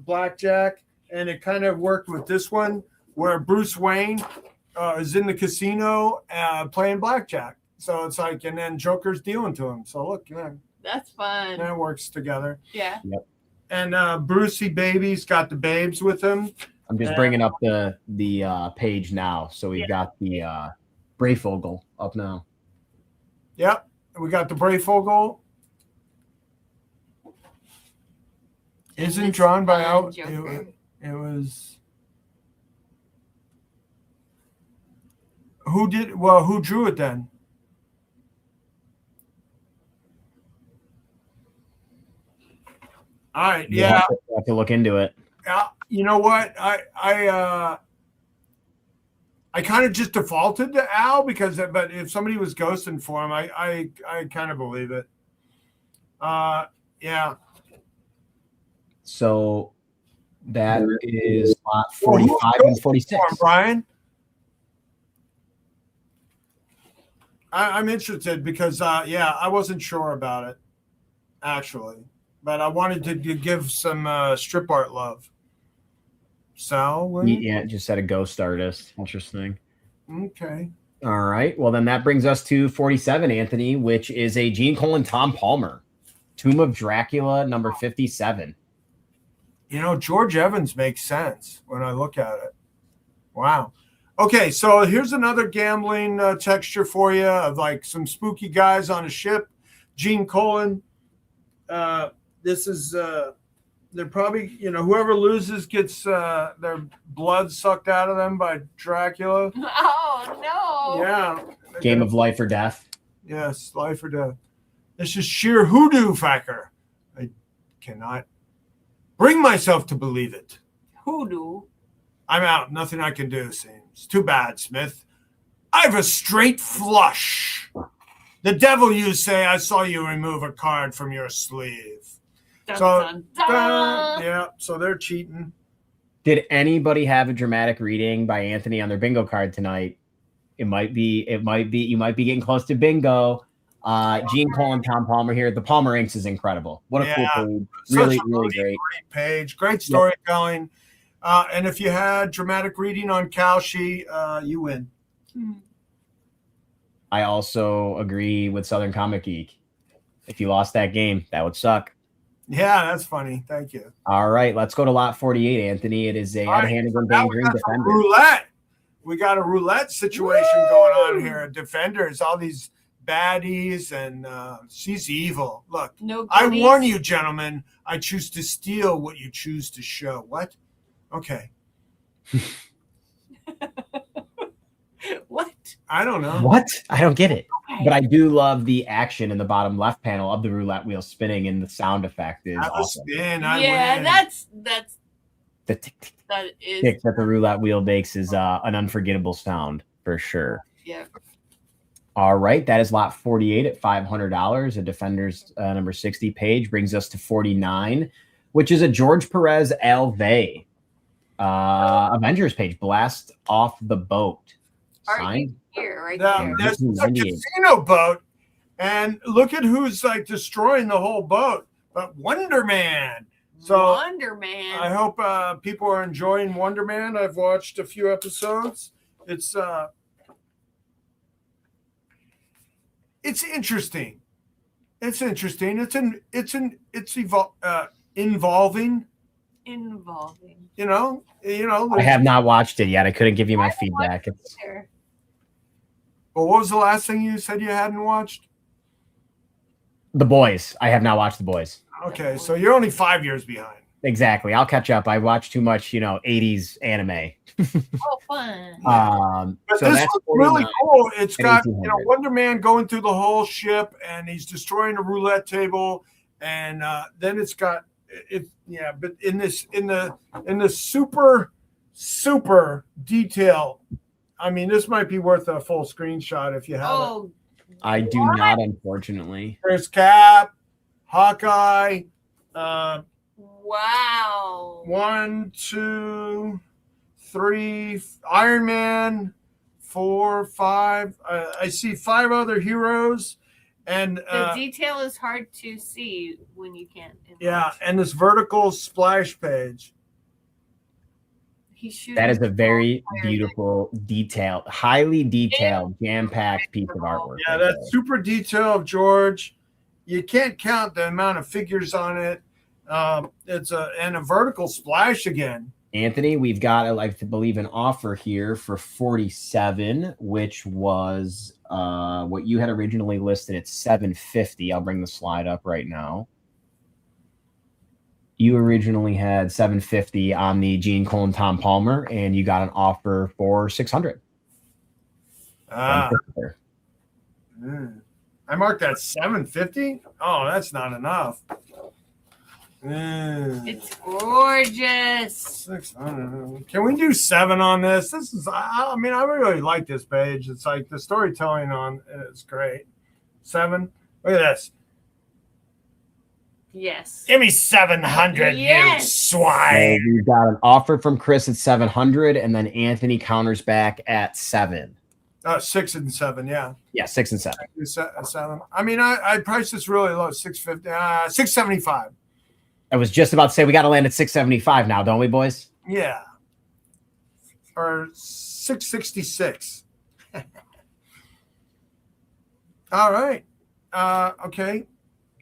blackjack, and it kind of worked with this one where Bruce Wayne is in the casino playing blackjack. So it's like, and then Joker's dealing to him. So look, That's fun. that works together. Yeah. Yep. And Brucey Baby's got the babes with him. I'm just bringing up the page now. So we've got the Brayfogle up now. Yep. We got the Brayfogle. Isn't drawn by out. It was. Who drew it then? All right. Yeah. We'll have to look into it. You know what? I kind of just defaulted to Al but if somebody was ghosting for him, I kind of believe it. Yeah. So that is lot 45 and 46. Brian, I'm interested because I wasn't sure about it actually, but I wanted to give some strip art love. Sal, yeah, just said a ghost artist. Interesting. Okay. All right. Well, then that brings us to 47, Anthony, which is a Gene Colan Tom Palmer, Tomb of Dracula, number 57. George Evans makes sense when I look at it. Wow. Okay, so here's another gambling texture for you of like some spooky guys on a ship. Gene Colan. This is they're probably whoever loses gets their blood sucked out of them by Dracula. Oh no! Yeah. Game of life or death. Yes, life or death. This is sheer hoodoo factor. I cannot bring myself to believe it. Hoodoo. I'm out. Nothing I can do, seems. Too bad, Smith. I've a straight flush. The devil, you say, I saw you remove a card from your sleeve. Dun, So, dun, dun. Yeah, so they're cheating. Did anybody have a dramatic reading by Anthony on their bingo card tonight? You might be getting close to bingo. Gene Colan, Tom Palmer here. The Palmer Inks is incredible. What a cool page. Really, really great. Great page. Great storytelling. And if you had dramatic reading on Kalshi, you win. I also agree with Southern Comic Geek. If you lost that game, that would suck. Yeah, that's funny. Thank you. All right, let's go to lot 48, Anthony. It is a Ed Hannigan Bang Green Defender. Roulette. We got a roulette situation going on here. Defenders, all these baddies, and she's evil. Look, No I goodies. warn you, gentlemen. I choose to steal what you choose to show. What? Okay. What? I don't know. What? I don't get it. Okay. But I do love the action in the bottom left panel of the roulette wheel spinning, and the sound effect is That was awesome. spin. I Yeah, win. that's The tick, tick, that is tick that the roulette wheel makes is an unforgettable sound for sure. yeah. All right, that is lot 48 at $500. A Defenders number 60 page brings us to 49, which is a George Perez Alve Avengers page. Blast off the boat. Signed. Here, right Now, there. this is a 98. casino boat, and look at who's like destroying the whole boat. but Wonder Man. So Wonder Man. I hope people are enjoying Wonder Man. I've watched a few episodes. It's interesting. It's interesting. It's involving. Involving. You know. I have not watched it yet. I couldn't give you my feedback. Well, what was the last thing you said you hadn't watched? The Boys. I have not watched The Boys. Okay, so you're only 5 years behind. Exactly. I'll catch up. I watch too much, 80s anime. Oh, fun. But so this that's looks really cool. It's got 1800. Wonder Man going through the whole ship, and he's destroying a roulette table, and then it's got it. Yeah, but in the super detail. I mean, this might be worth a full screenshot if you have it. I do not, unfortunately. There's Cap, Hawkeye. Wow. 1, 2, 3, Iron Man, 4, 5. I see 5 other heroes, and the detail is hard to see when you can't. Yeah, and this vertical splash page. That is a very beautiful, detailed, highly detailed, jam-packed piece of artwork. Yeah, that's super detailed, George. You can't count the amount of figures on it. It's a vertical splash again. Anthony, we've got, I like to believe, an offer here for 47, which was what you had originally listed at 750. I'll bring the slide up right now. You originally had 750 on the Gene Cole and Tom Palmer, and you got an offer for 600. I marked that 750. Oh, that's not enough. It's gorgeous. 600. Can we do 7 on this? This is. I mean, I really like this page. It's like the storytelling on it is great. 7. Look at this. Yes. Give me 700, yes. You swine. So we've got an offer from Chris at 700, and then Anthony counters back at 7. 6 and 7, yeah. Yeah, 6 and 7. 7. I mean, I priced this really low, 650, 675. I was just about to say we got to land at 675 now, don't we, boys? Yeah. Or 666. All right. Okay.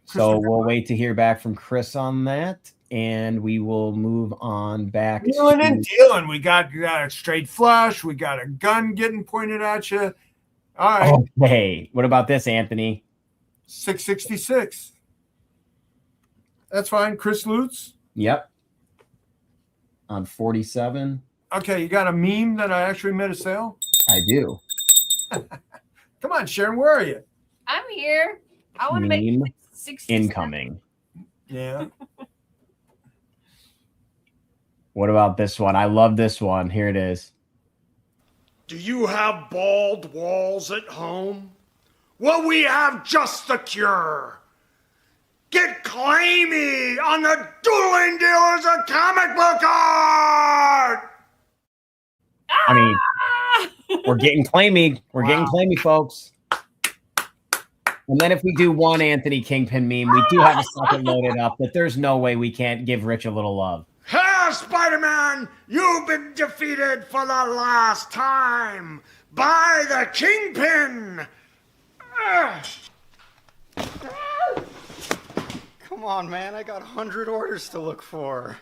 So we'll wait to hear back from Chris on that, and we will move on back. Dealing and dealing. We got a straight flush. We got a gun getting pointed at you. All right. Okay. What about this, Anthony? 666. That's fine. Chris Lutz. Yep. On 47. Okay, you got a meme that I actually made a sale? I do. Come on, Sharon, where are you? I'm here. I want to make 60 incoming. Yeah. What about this one? I love this one. Here it is. Do you have bald walls at home? Well, we have just the cure. Get claimy on the Dueling Dealers of Comic Book Art! I mean, we're getting claimy. We're getting claimy, folks. And then if we do one Anthony Kingpin meme, we do have a second loaded up, but there's no way we can't give Rich a little love. Ha, Spider-Man! You've been defeated for the last time by the Kingpin! Come on, man. I got 100 orders to look for.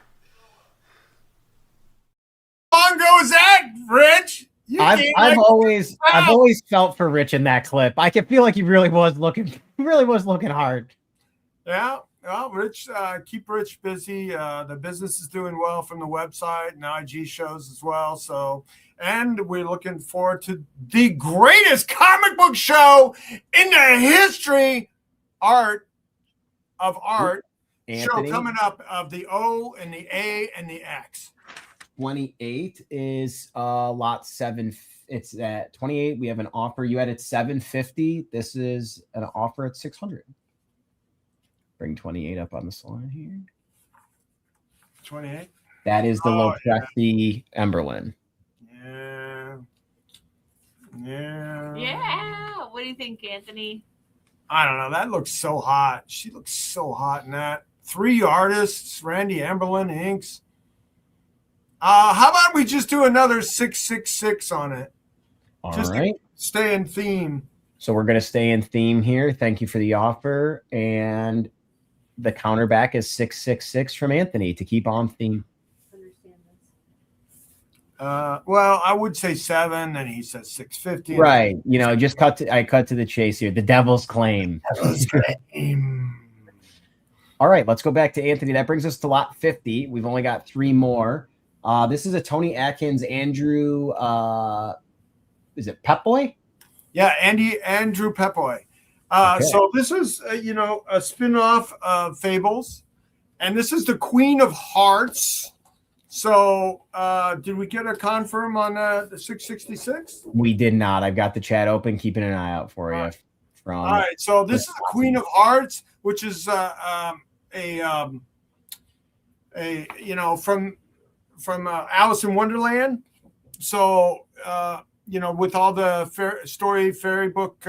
How long ago was that, Rich? I've always felt for Rich in that clip. I can feel like he really was looking hard. Yeah. Well, Rich, keep Rich busy. The business is doing well from the website and IG shows as well. So, and we're looking forward to the greatest comic book show in the history of art Anthony? Show coming up of the O and the A and the X. 28 is lot 7. It's at 28. We have an offer. You had it 750. This is an offer at 600. Bring 28 up on the slide here. 28. That is the Lopresti Emberlyn. Yeah. What do you think, Anthony? I don't know. That looks so hot. She looks so hot in that. 3 artists, Randy Amberlin inks. How about we just do another 666 on it? All Just right. to stay in theme. So we're going to stay in theme here. Thank you for the offer. And the counterback is 666 from Anthony to keep on theme. Well, I would say 7, and he says 650. Right. You know, just I cut to the chase here. The Devil's Claim. All right, let's go back to Anthony. That brings us to lot 50. We've only got 3 more. This is a Tony Atkins, Andrew, is it Pep Boy? Yeah, Andrew Pepoy. Okay. So this is, a spin-off of Fables, and this is the Queen of Hearts. So did we get a confirm on the 666? We did not. I've got the chat open, keeping an eye out for you. All right, so this is the Queen of Hearts, which is from Alice in Wonderland. So with all the fairy book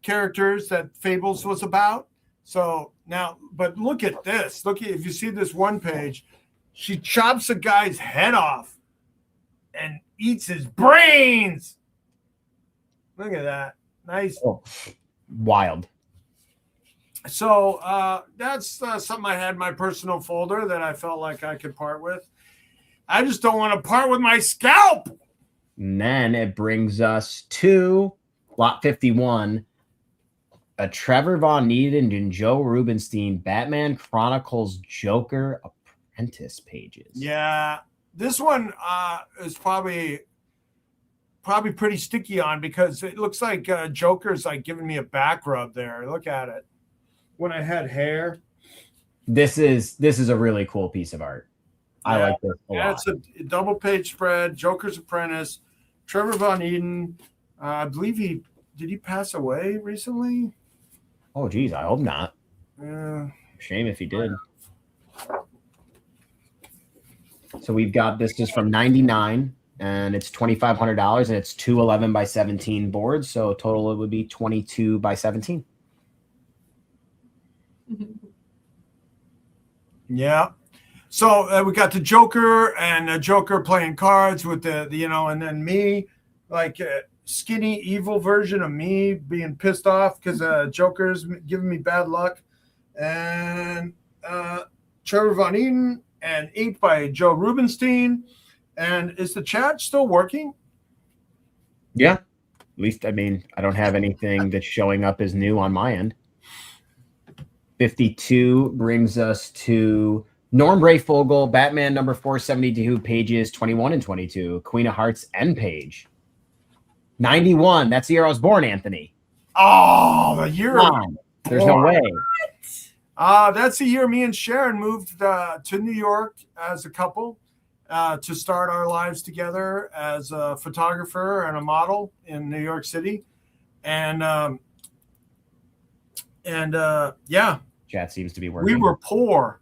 characters that Fables was about. So now, but look at this. If you see this one page, she chops a guy's head off and eats his brains. Look at that. Nice. Oh, wild. So that's something I had in my personal folder that I felt like I could part with. I just don't want to part with my scalp. And then it brings us to lot 51, a Trevor Von Eeden and Joe Rubenstein Batman Chronicles Joker Apprentice pages. Yeah, this one is probably pretty sticky on because it looks like Joker's like giving me a back rub there. Look at it. When I had hair. This is a really cool piece of art. I like this a lot. It's a double page spread. Joker's Apprentice. Trevor Von Eeden. I believe did he pass away recently? Oh, geez, I hope not. Shame if he did. So we've got this is from 99, and it's $2,500, and it's 2 11 by 17 boards. So total it would be 22 by 17. Yeah. So we got the Joker and the Joker playing cards with the and then me, like a skinny evil version of me being pissed off because Joker's giving me bad luck, and Trevor Von Eeden and ink by Joe Rubenstein. And is the chat still working? Yeah. At least, I mean, I don't have anything that's showing up as new on my end. 52 brings us to Norm Brayfogle, Batman number 472, pages 21 and 22, Queen of Hearts end page. 91, that's the year I was born, Anthony. Oh, the year. There's no way. That's the year me and Sharon moved to New York as a couple to start our lives together as a photographer and a model in New York City. And yeah. Chat seems to be working. We were poor.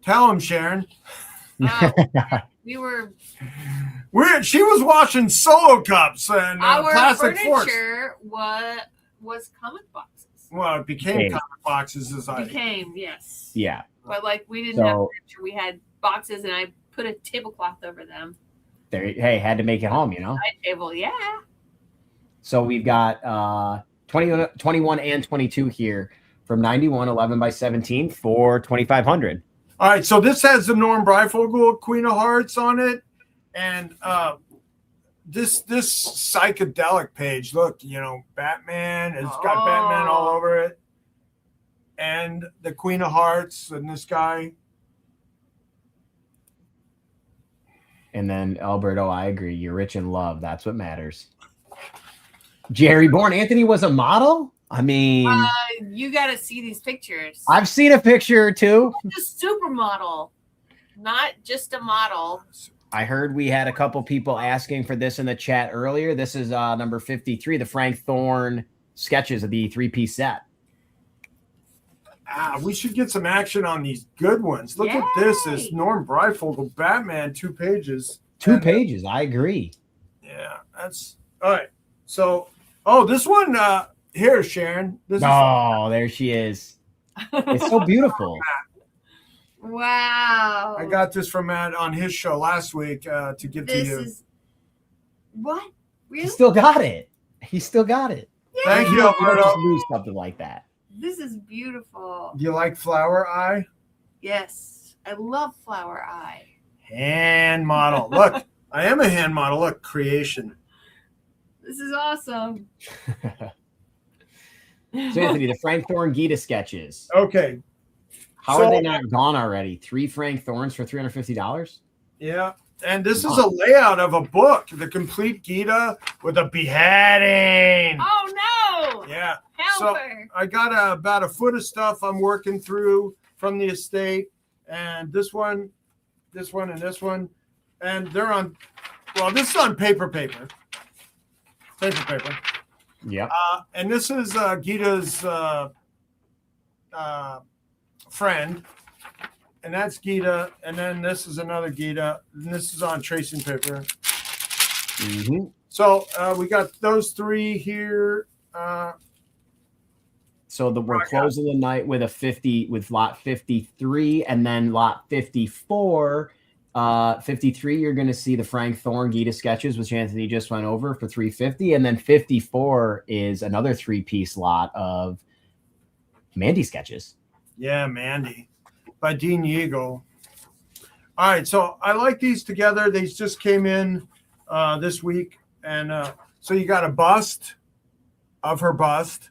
Tell him, Sharon. We were. She was washing Solo cups and plastic forks. Our furniture was comic boxes. Well, it became comic boxes as I became, yes. Yeah. But like we didn't have furniture. We had boxes, and I put a tablecloth over them. Hey, had to make it home, you know. Side table, yeah. So we've got 21 and 22 here from 91, 11 by 17 for 2,500. All right, so this has the Norm Brayfogle Queen of Hearts on it, and this psychedelic page. Look, Batman. It's got Batman all over it, and the Queen of Hearts, and this guy. And then Alberto, I agree. You're rich in love. That's what matters. Jerry Bourne. Anthony was a model? I mean, you got to see these pictures. I've seen a picture or two. Just a supermodel, not just a model. I heard we had a couple people asking for this in the chat earlier. This is number 53, the Frank Thorne sketches of the 3-piece set. We should get some action on these good ones. Look at this. Is Norm Brayfogle Batman 2 pages. 2 pages. I agree. Yeah, that's all right. So, this one here, Sharon. There she is. It's so beautiful. Wow. I got this from Matt on his show last week to give to This you. is what? Really? He still got it. He still got it. Thank You you, don't just Alberto. lose something like that. This is beautiful. Do you like Flower Eye? Yes, I love Flower Eye. Hand model. Look, I am a hand model. Look, creation. This is awesome. So Anthony, the Frank Thorne Gita sketches. Okay. How So- are they not gone already? 3 Frank Thorns for $350? Yeah. And this is a layout of a book, the complete Gita with a beheading. Oh no! Yeah. Helper. I got about a foot of stuff I'm working through from the estate, and this one, and this one, and they're on. Well, this is on paper. Yep. And this is Gita's friend, and that's Gita, and then this is another Gita, and this is on tracing paper. Mm-hmm. So we got those three here. So we're closing the night with with lot 53, and then lot 54. 53, you're going to see the Frank Thorne Gita sketches, which Anthony just went over for $350, and then 54 is another 3-piece lot of Mandy sketches. Yeah, Mandy by Dean Yeagle. All right, so I like these together. They just came in this week, and so you got a bust of her bust,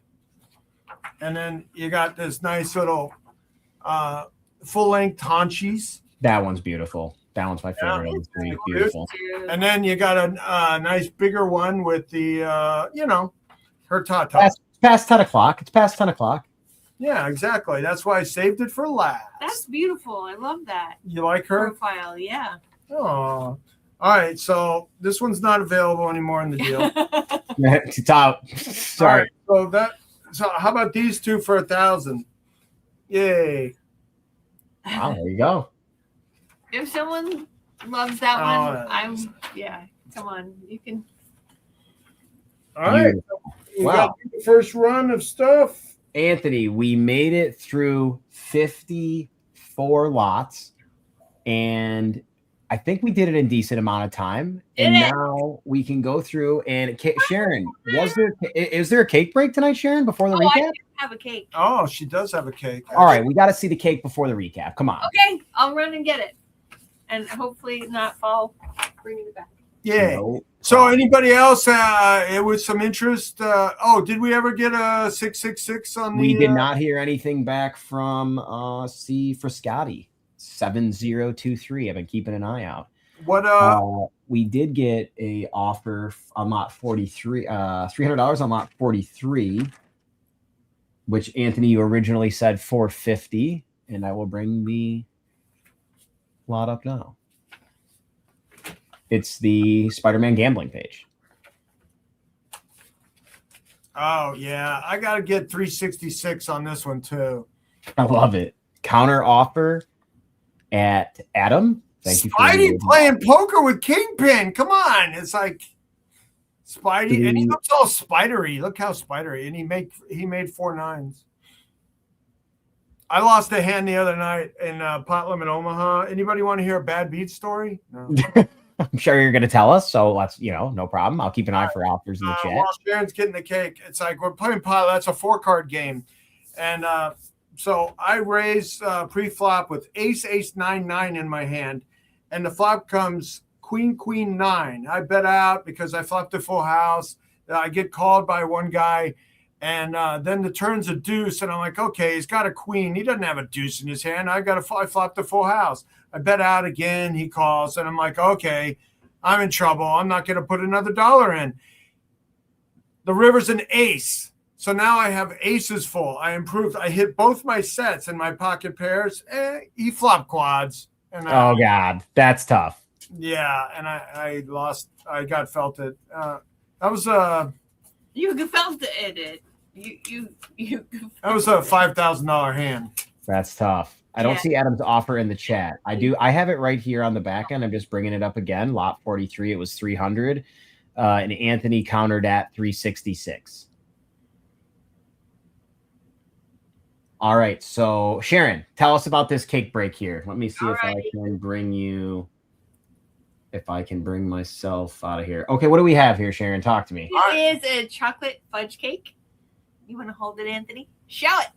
and then you got this nice little full-length Haunchies, That one's beautiful. That one's my favorite of the three. Beautiful. and then you got a nice bigger one with the her Tata. It's past 10 o'clock. It's past 10 o'clock. Yeah, exactly. That's why I saved it for last. That's beautiful. I love that You like her? profile. Yeah. Oh, all right. So this one's not available anymore in the deal. It's out. Sorry. All right, so how about these two for 1,000? Yay! Wow, there you go. If someone loves that Oh, one, come on, you can. All right. We Wow. got the first run of stuff. Anthony, we made it through 54 lots, and I think we did it in a decent amount of time. And now we can go through and Sharon, is there a cake break tonight, Sharon, before the I recap? do have a cake. Oh, she does have a cake. All right, we got to see the cake before the recap. Come on. Okay, I'll run and get it, and hopefully not fall. Bringing it back. Yay. No. So anybody else with some interest? Did we ever get a 666 on the? We did not hear anything back from C. Frascati 7023. I've been keeping an eye out. What? We did get a offer on lot 43, $300 on lot 43, which Anthony, you originally said $450, and I will bring the lot up now. It's the Spider-Man gambling page. Oh yeah, I got to get 366 on this one too. I love it. Counter offer at Adam. Thank you. Spidey playing poker with Kingpin. Come on, it's like Spidey, and he looks all spidery. Look how spidery, and he made 4 9s. I lost a hand the other night in Pot Limit Omaha. Anybody want to hear a bad beat story? No. I'm sure you're going to tell us, so let's, no problem. I'll keep an eye for offers in the chat. While Sharon's getting the cake, it's like we're playing pot. That's a 4-card game, and so I raise pre-flop with ace 9 9 in my hand, and the flop comes queen 9. I bet out because I flopped a full house. I get called by one guy, and then the turn's a deuce, and I'm like, okay, he's got a queen. He doesn't have a deuce in his hand. I flopped a full house. I bet out again. He calls, and I'm like, okay, I'm in trouble. I'm not going to put another dollar in. The river's an ace. So now I have aces full. I improved. I hit both my sets and my pocket pairs. He flopped quads. And Oh, God. That's tough. Yeah, and I lost. I got felted. That was You felt it. You. that was a $5,000 hand. That's tough. I don't Yeah. see Adam's offer in the chat. I have it right here on the back end. I'm just bringing it up again. Lot 43, it was 300. And Anthony countered at 366. All right. So Sharon, tell us about this cake break here. Let me see if I Alrighty. can bring you. If I can bring myself out of here. Okay, what do we have here, Sharon? Talk to me. It is a chocolate fudge cake. You want to hold it, Anthony? Show it.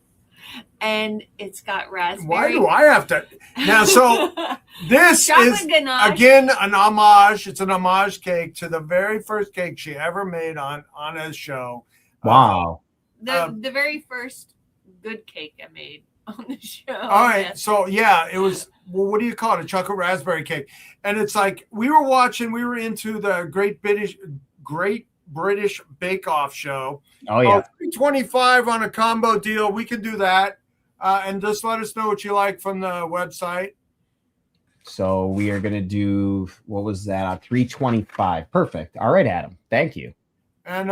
And it's got raspberry. Why do I have to? Now, so this chocolate is, ganache. again, an homage. It's an homage cake to the very first cake she ever made on a show. Wow. The very first good cake I made on the show. All right. Yes. So, yeah, it was, well, what do you call it? A chocolate raspberry cake. And it's like we were into the Great British Bake Off show. Oh, yeah. $3.25 on a combo deal. We can do that. And just let us know what you like from the website. So we are going to do, what was that? $3.25. Perfect. All right, Adam. Thank you. And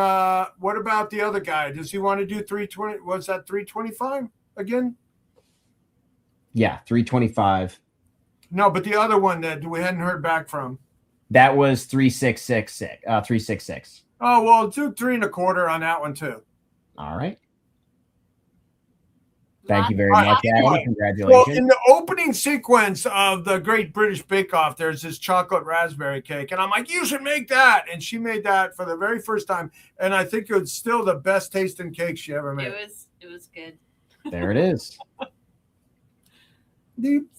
what about the other guy? Does he want to do 320? Was that 325 again? Yeah, $3.25. No, but the other one that we hadn't heard back from. That was 3.666. 3.66. Oh, well, do 3 1/4 on that one too. All right. Thank you very All right, much, Adam. anyway. Congratulations. Well, in the opening sequence of the Great British Bake Off, there's this chocolate raspberry cake. And I'm like, you should make that. And she made that for the very first time. And I think it was still the best tasting cake she ever made. It was good. There it is.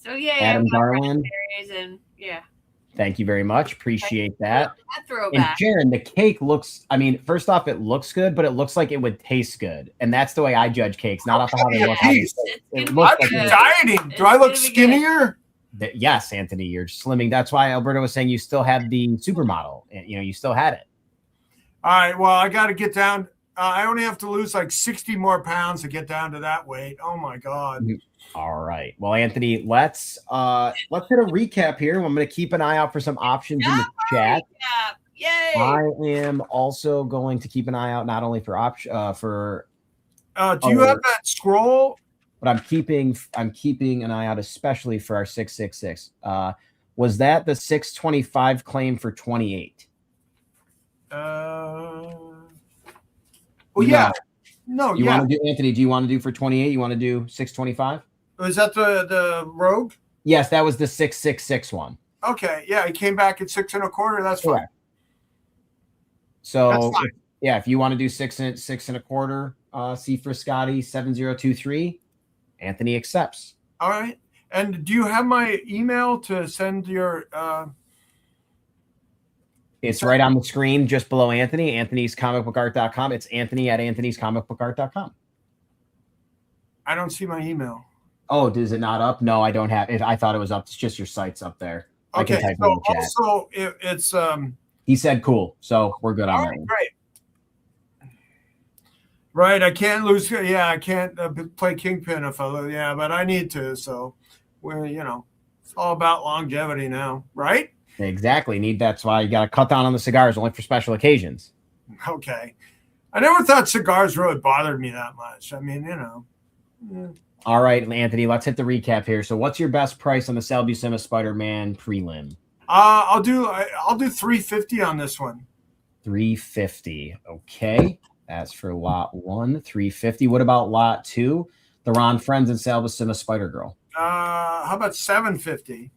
So yeah, Adam Garland. And yeah, Thank you very much. Appreciate that. that And throwback. Sharon, the cake looks, I mean, first off, it looks good, but it looks like it would taste good. And that's the way I judge cakes, not off of how they look. Jeez. It It's looks I've like been it- dieting. Do I look It's gonna be good. skinnier? Yes, Anthony, you're slimming. That's why Alberto was saying you still had the supermodel. You know, you still had it. All right. Well, I got to get down. I only have to lose like 60 more pounds to get down to that weight. Oh my God. All right. Well, Anthony, let's hit a recap here. I'm going to keep an eye out for some options in the chat. Yeah. Yay. I am also going to keep an eye out not only for Do you have that scroll? but I'm keeping an eye out especially for our 666. Was that the 625 claim for 28? Well, yeah. No, You yeah. want to do, Anthony, do you want to do for 28? You want to do 625? Was that the Rogue? Yes, that was the 666 one. Okay. Yeah. He came back at 6 1/4. That's fine. Correct. So That's fine. yeah, if you want to do 6 1/4, C for Scotty 7023, Anthony accepts. All right. And do you have my email to send your It's right on the screen just below Anthony, anthonyscomicbookart.com. It's Anthony at anthonyscomicbookart.com. I don't see my email. Oh, is it not up? No, I don't have it. I thought it was up. It's just your site's up there. I Okay. can type it So in the chat. also it's He said cool. So we're good on all that right, one. great. Right. I can't lose. Yeah. I can't play Kingpin if I lose. Yeah, but I need to. So we're, it's all about longevity now. Right. Exactly. That's why you got to cut down on the cigars only for special occasions. Okay. I never thought cigars really bothered me that much. I mean, All right, Anthony, let's hit the recap here. So what's your best price on the Sal Buscema Spider-Man prelim? I'll do 350 on this one. 350. Okay. That's for lot 1, 350. What about lot 2? The Ron Friends and Sal Buscema Spider-Girl. How about 750?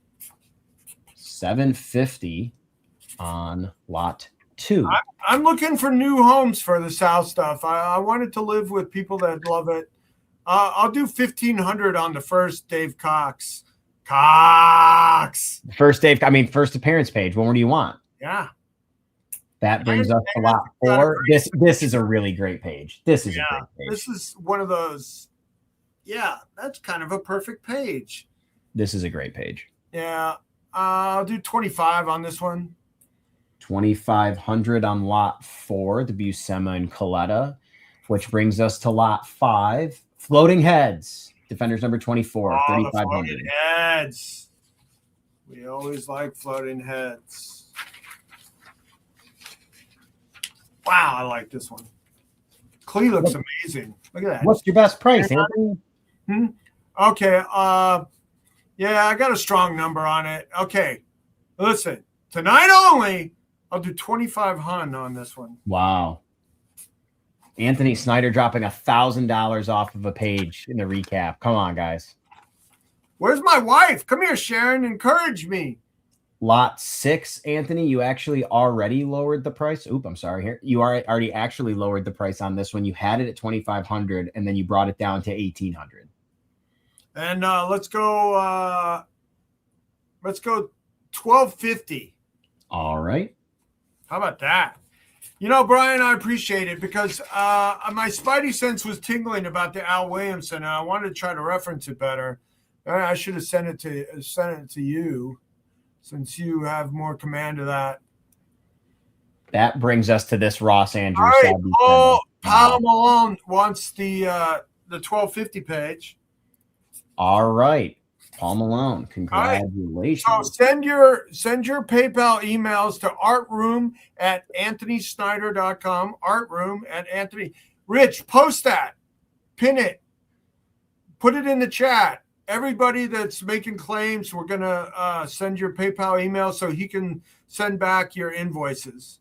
750 on lot 2. I'm looking for new homes for the South stuff. I wanted to live with people that love it. I'll do 1,500 on the first Dave Cox. First appearance page. What more do you want? Yeah. That brings us to lot 4. This is a really great page. This is a great page. This is one of those. Yeah, that's kind of a perfect page. This is a great page. Yeah. I'll do 25 on this one. 2,500 on lot 4, the Buscema and Coletta, which brings us to lot 5. Floating Heads, Defenders number 24, Oh, the 3,500. floating heads. We always like floating heads. Wow, I like this one. Clee looks amazing. Look at that. What's your best price, Anthony? Okay. Yeah, I got a strong number on it. Okay. Listen, tonight only, I'll do 2,500 on this one. Wow. Anthony Snyder dropping $1,000 off of a page in the recap. Come on, guys. Where's my wife? Come here, Sharon. Encourage me. Lot 6, Anthony, you actually already lowered the price. Oop, I'm sorry here. You already actually lowered the price on this one. You had it at $2,500 and then you brought it down to $1,800. And let's go $1,250. All right. How about that? You know, Brian, I appreciate it because my spidey sense was tingling about the Al Williamson, and I wanted to try to reference it better. I should have sent it to you, since you have more command of that. That brings us to this Ross Andrews. All right, Paul Malone wants the 1250 page. All right. Paul Malone, congratulations. Right. So send your PayPal emails to artroom@anthonysnyder.com. Artroom@Anthony. Rich, post that. Pin it. Put it in the chat. Everybody that's making claims, we're going to send your PayPal email so he can send back your invoices.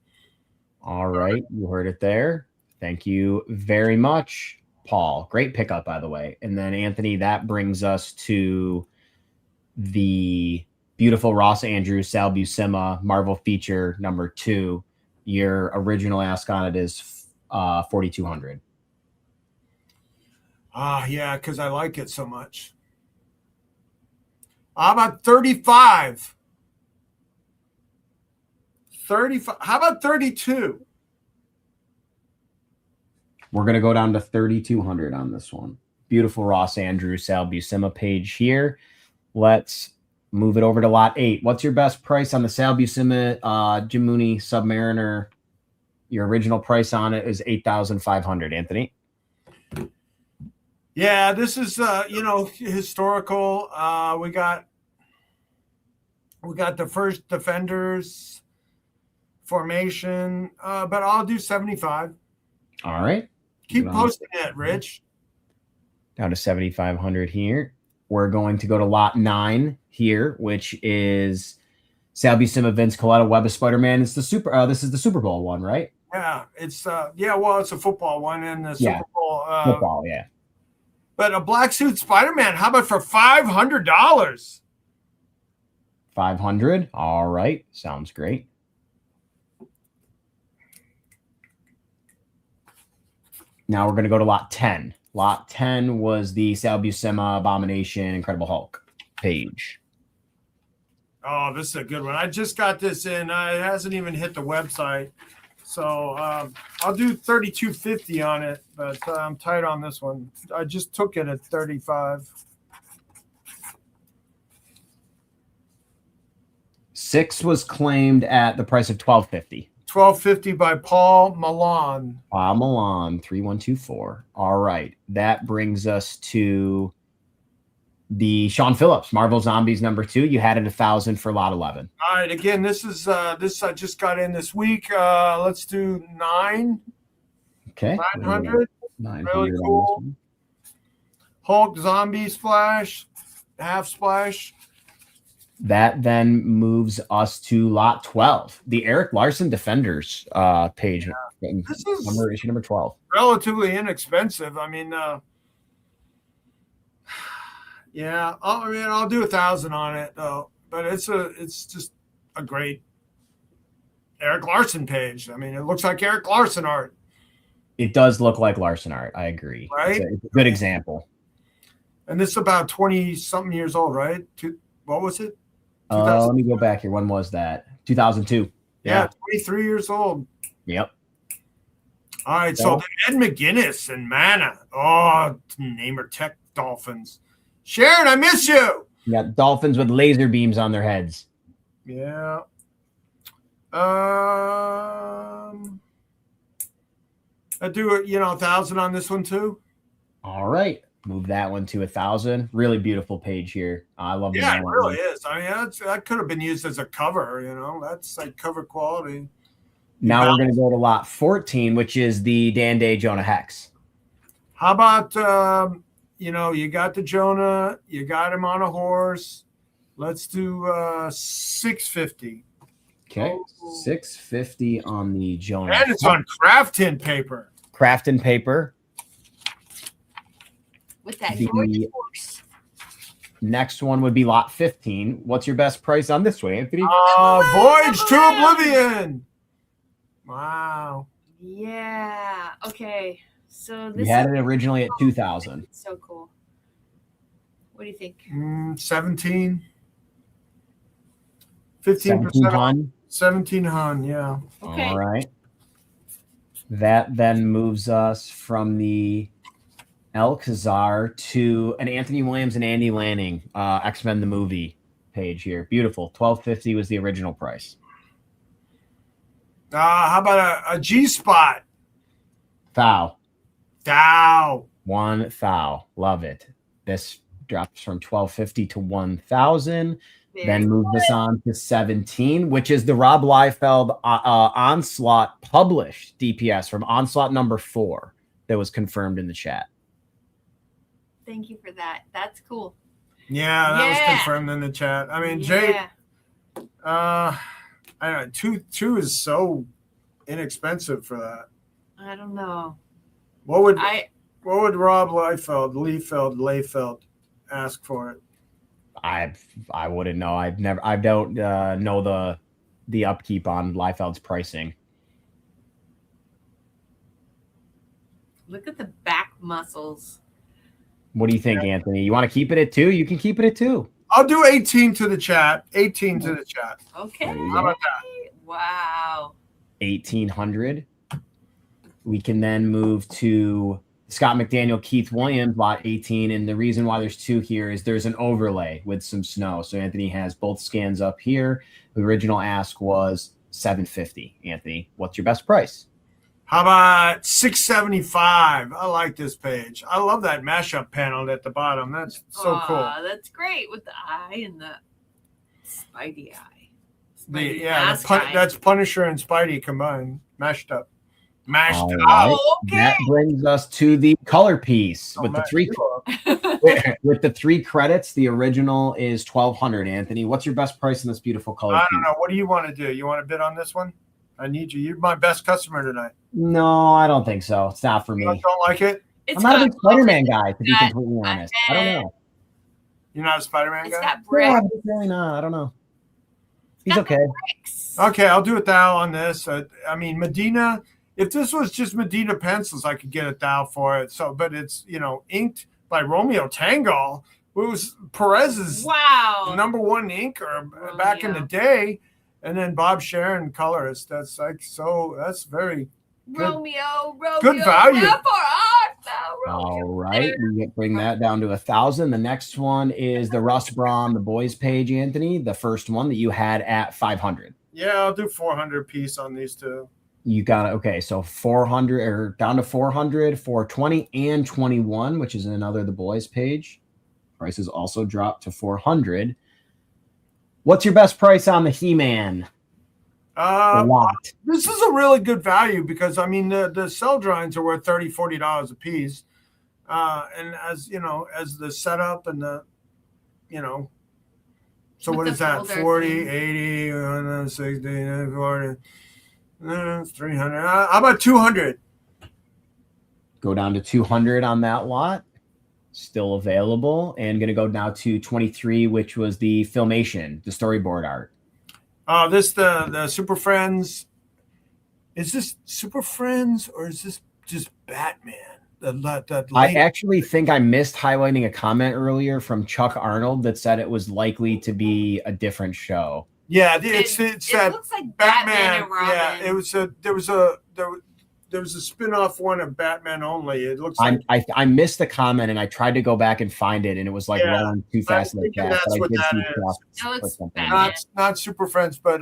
All right. You heard it there. Thank you very much, Paul. Great pickup, by the way. And then, Anthony, that brings us to the beautiful Ross Andrews, Sal Buscema Marvel feature number 2. Your original ask on it is $4,200. Yeah, because I like it so much. How about 35? 35. How about 32? We're going to go down to 3,200 on this one. Beautiful Ross Andrews, Sal Buscema page here. Let's move it over to lot 8. What's your best price on the Sal Buscema Jim Mooney Submariner? Your original price on it is $8,500, Anthony. Yeah, this is historical. We got the first Defenders formation, but I'll do 75. All right. Keep posting it, Rich. Down to 7,500 here. We're going to go to lot 9 here, which is Sal Buscema, Vince Coletta, Web of Spider-Man. It's the this is the Super Bowl one, right? Yeah, it's it's a football one in the Super Bowl. Football, yeah. But a black suit Spider-Man, how about for $500? 500. All right. Sounds great. Now we're going to go to lot 10. Lot 10 was the Sal Buscema Abomination Incredible Hulk page. Oh, this is a good one. I just got this in. It hasn't even hit the website. So I'll do 3,250 on it, but I'm tight on this one. I just took it at 35. 6 was claimed at the price of $1,250. $1,250 by Paul Milan. Paul Milan, 3124. All right. That brings us to the Sean Phillips Marvel Zombies number 2. You had it 1,000 for lot 11. All right. Again, this is this I just got in this week. Let's do 9. Okay. 900. 900. Really cool. Hulk Zombie Splash, half splash. That then moves us to lot 12, the Eric Larson Defenders page. Yeah. This is issue number 12. Relatively inexpensive. I mean, yeah. I'll do 1,000 on it though. But it's just a great Eric Larson page. I mean, it looks like Eric Larson art. It does look like Larson art. I agree. Right. It's a good example. And this is about 20-something years old, right? What was it? Let me go back here. When was that? 2002. Yeah, 23 years old. Yep. All right, so Ed McGuinness and Mana. Oh, Namer Tech Dolphins. Sharon, I miss you. You got Dolphins with laser beams on their heads. Yeah. I do 1,000 on this one too. All right. Move that one to 1,000. Really beautiful page here. I love it. Yeah, it really is. I mean, that could have been used as a cover. That's like cover quality. Now we're going to go to lot 14, which is the Dan Day Jonah Hex. How about you got the Jonah, you got him on a horse. Let's do 650. Okay, 650 on the Jonah. And it's on craft tin paper. Craft and paper. With that The- gorgeous horse. Next one would be lot 15. What's your best price on this one, Anthony? Voyage to Number Oblivion. Wow. Yeah. Okay. So We this had is it originally at 2,000. so cool. What do you think? 17. 17 15%. ton. 17 hun, yeah. Okay. All right. That then moves us from the Alcazar to an Anthony Williams and Andy Lanning X-Men the movie page here. Beautiful. $12.50 was the original price. How about a G-spot? Thou. Dow. One thou. Love it. This drops from $12.50 to 1,000. Then moves us on to 17, which is the Rob Liefeld Onslaught published DPS from Onslaught number 4 that was confirmed in the chat. Thank you for that. That's cool. Yeah, that was Yeah. confirmed in the chat. I mean, Jay, Yeah. I don't know, two is so inexpensive for that. I don't know. What would I Rob Liefeld ask for it? I wouldn't know. I don't know the upkeep on Liefeld's pricing. look at the back muscles. What do you think, Anthony? You want to keep it at 2? You can keep it at 2. I'll do 18 to the chat. 18 to the chat. Okay. There you How go. about that? Wow. 1,800. We can then move to Scott McDaniel, Keith Williams, lot 18. And the reason why there's 2 here is there's an overlay with some snow. So Anthony has both scans up here. The original ask was $750. Anthony, what's your best price? How about 675? I like this page. I love that mashup panel at the bottom. That's so cool. That's great with the eye and the Spidey eye. The, Spidey yeah, mask eye. that's Punisher and Spidey combined, mashed up. All Up. right. okay. That brings us to the color piece Oh, with the mashed 3 up. with the 3 credits. The original is $1,200. Anthony, what's your best price in this beautiful color I piece? don't know. What do you want to do? You want to bid on this one? I need you. You're my best customer tonight. No, I don't think so. It's not for me. You don't like it? It's I'm not a got big Spider-Man guy, to be got completely honest. I don't know. You're not a Spider-Man It's guy? got No, bricks. I'm really not. I don't know. He's got okay. bricks. Okay, I'll do a thou on this. I mean, Medina. If this was just Medina pencils, I could get a thou for it. So, but it's inked by Romeo Tangal, who was Perez's Wow. number 1 inker back in the Romeo. day, and then Bob Sharon colorist. That's that's very Romeo. Good value. Wherefore art thou, All Romeo? right. We bring that down to 1,000. The next one is the Russ Braun, the boys page, Anthony. The first one that you had at 500. Yeah, I'll do 400 piece on these two. You got it. Okay, so 400 or down to 400, 420, and 21, which is another the boys page. Prices also dropped to 400. What's your best price on the He-Man? A lot. This is a really good value because I mean the cell drawings are worth $30-$40 a piece, and as as the setup and the so With what the is that? folder 40, thing. 80, 160, 40, 300. How about 200? Go down to 200 on that lot. Still available. And going to go now to 23, which was the Filmation, the storyboard art. This the Super Friends. Is this Super Friends or is this just Batman? I actually think I missed highlighting a comment earlier from Chuck Arnold that said it was likely to be a different show. Yeah, it's It that looks like Batman. and Robin. Yeah, it was there was a spin-off one of Batman only. It looks like I missed the comment and I tried to go back and find it and it was like Yeah, rolling too fast in the thinking chat. that's But I what did that see is. Chuck No, put it's something in Batman. there. not Super Friends, but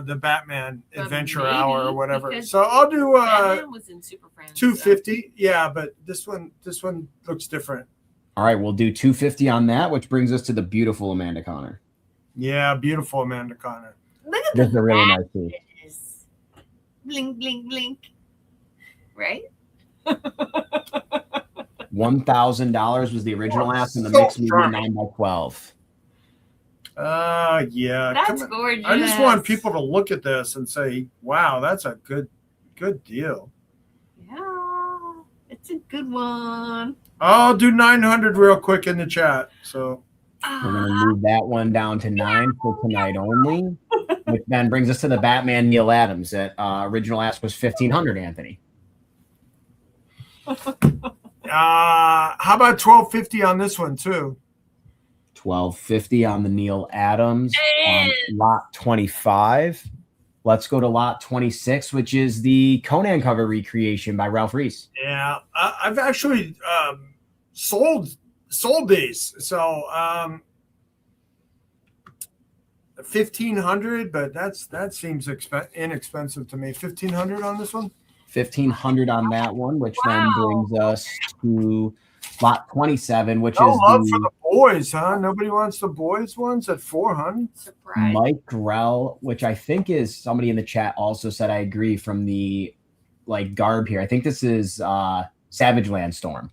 the Batman But Adventure maybe, Hour or whatever. because So I'll do Batman was in Super Friends. 250. Yeah, but this one looks different. All right, we'll do 250 on that, which brings us to the beautiful Amanda Connor. Yeah, beautiful Amanda Connor. Look at This is the a really nice piece. badges. Blink, blink, blink. Right? $1,000 was the original ask, and the So mix was charming. 9x12. Yeah. That's come on. gorgeous. I just want people to look at this and say, "Wow, that's a good deal." It's a good one. I'll do 900 real quick in the chat. So We're going to move that one down to 9 for tonight only, which then brings us to the Batman Neil Adams. That original ask was 1,500, Anthony. how about 1250 on this one too? 1250 on the Neil Adams on lot 25. Let's go to lot 26, which is the Conan cover recreation by Ralph Reese. Yeah, I've actually sold these. So 1,500, but that seems inexpensive to me. 1,500 on this one. 1,500 on that one, which then brings us to lot 27, which No is love for the boys, huh? Nobody wants the boys ones at 400. Surprise. Mike Grell, which I think is somebody in the chat also said I agree from the like garb here. I think this is Savage Land Storm.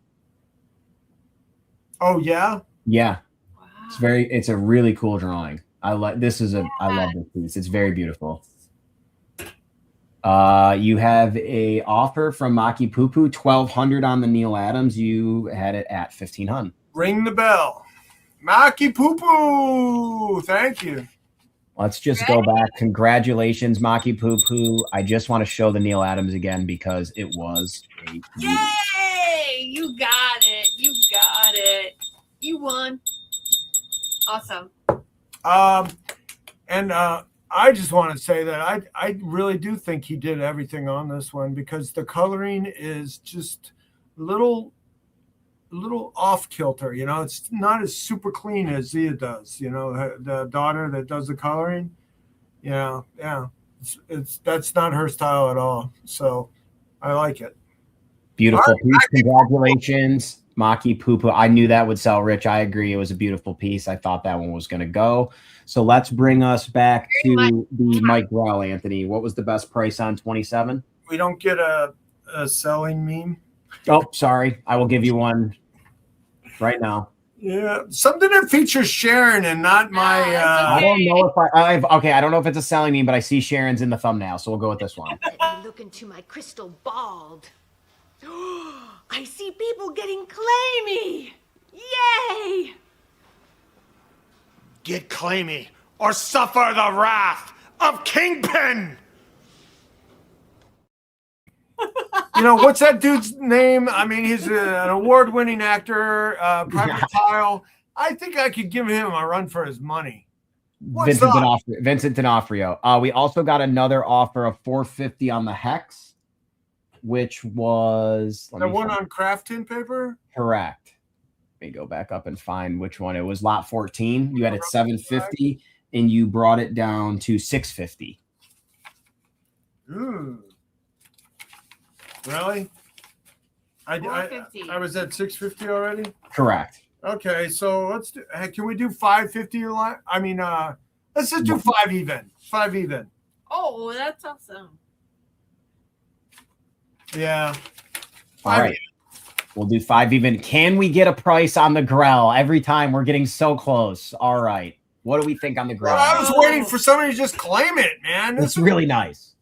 Oh yeah, Yeah, Wow. it's a really cool drawing. I love this piece. It's very beautiful. You have a offer from Maki Poo Poo, 1,200 on the Neil Adams. You had it at 1,500. ring the bell, Maki Poo Poo. Thank you. Let's just go back. Congratulations, Maki Poo Poo. I just want to show the Neil Adams again because it was a Yay! You got it. You got it. You won. Awesome. And I just want to say that I really do think he did everything on this one because the coloring is just a little off kilter. You know, it's not as super clean as Zia does. You know, the daughter that does the coloring. Yeah. That's not her style at all. So I like it. beautiful All right, piece. Congratulations, Maki Poo Poo. I knew that would sell, Rich. I agree. It was a beautiful piece. I thought that one was going to go. So let's bring us back to the Mike Grell, Anthony. What was the best price on 27? We don't get a selling meme. Oh, sorry. I will give you one right now. Yeah, something that features Sharon and not my. I don't know if I don't know if it's a selling meme, but I see Sharon's in the thumbnail, so we'll go with this one. Let me look into my crystal ball. I see people getting clammy. Yay! Get claimy or suffer the wrath of Kingpin! You know, what's that dude's name? I mean, he's an award-winning actor, Private Tile. I think I could give him a run for his money. What's Vincent D'Onofrio. We also got another offer of $450 on the Hex, which was the one on craft tin paper? Correct. Let me go back up and find which one. It was lot 14. You had it $750 and you brought it down to $650. Really? I was at 650 already. Correct. Okay, so let's do. Hey, can we do 550? I mean, let's just do 5 even. 5 even. Oh, that's awesome. Yeah. All right. We'll do 5 even. Can we get a price on the Grell? Every time we're getting so close. All right. What do we think on the Grell? Well, I was waiting for somebody to just claim it, man. It's really nice.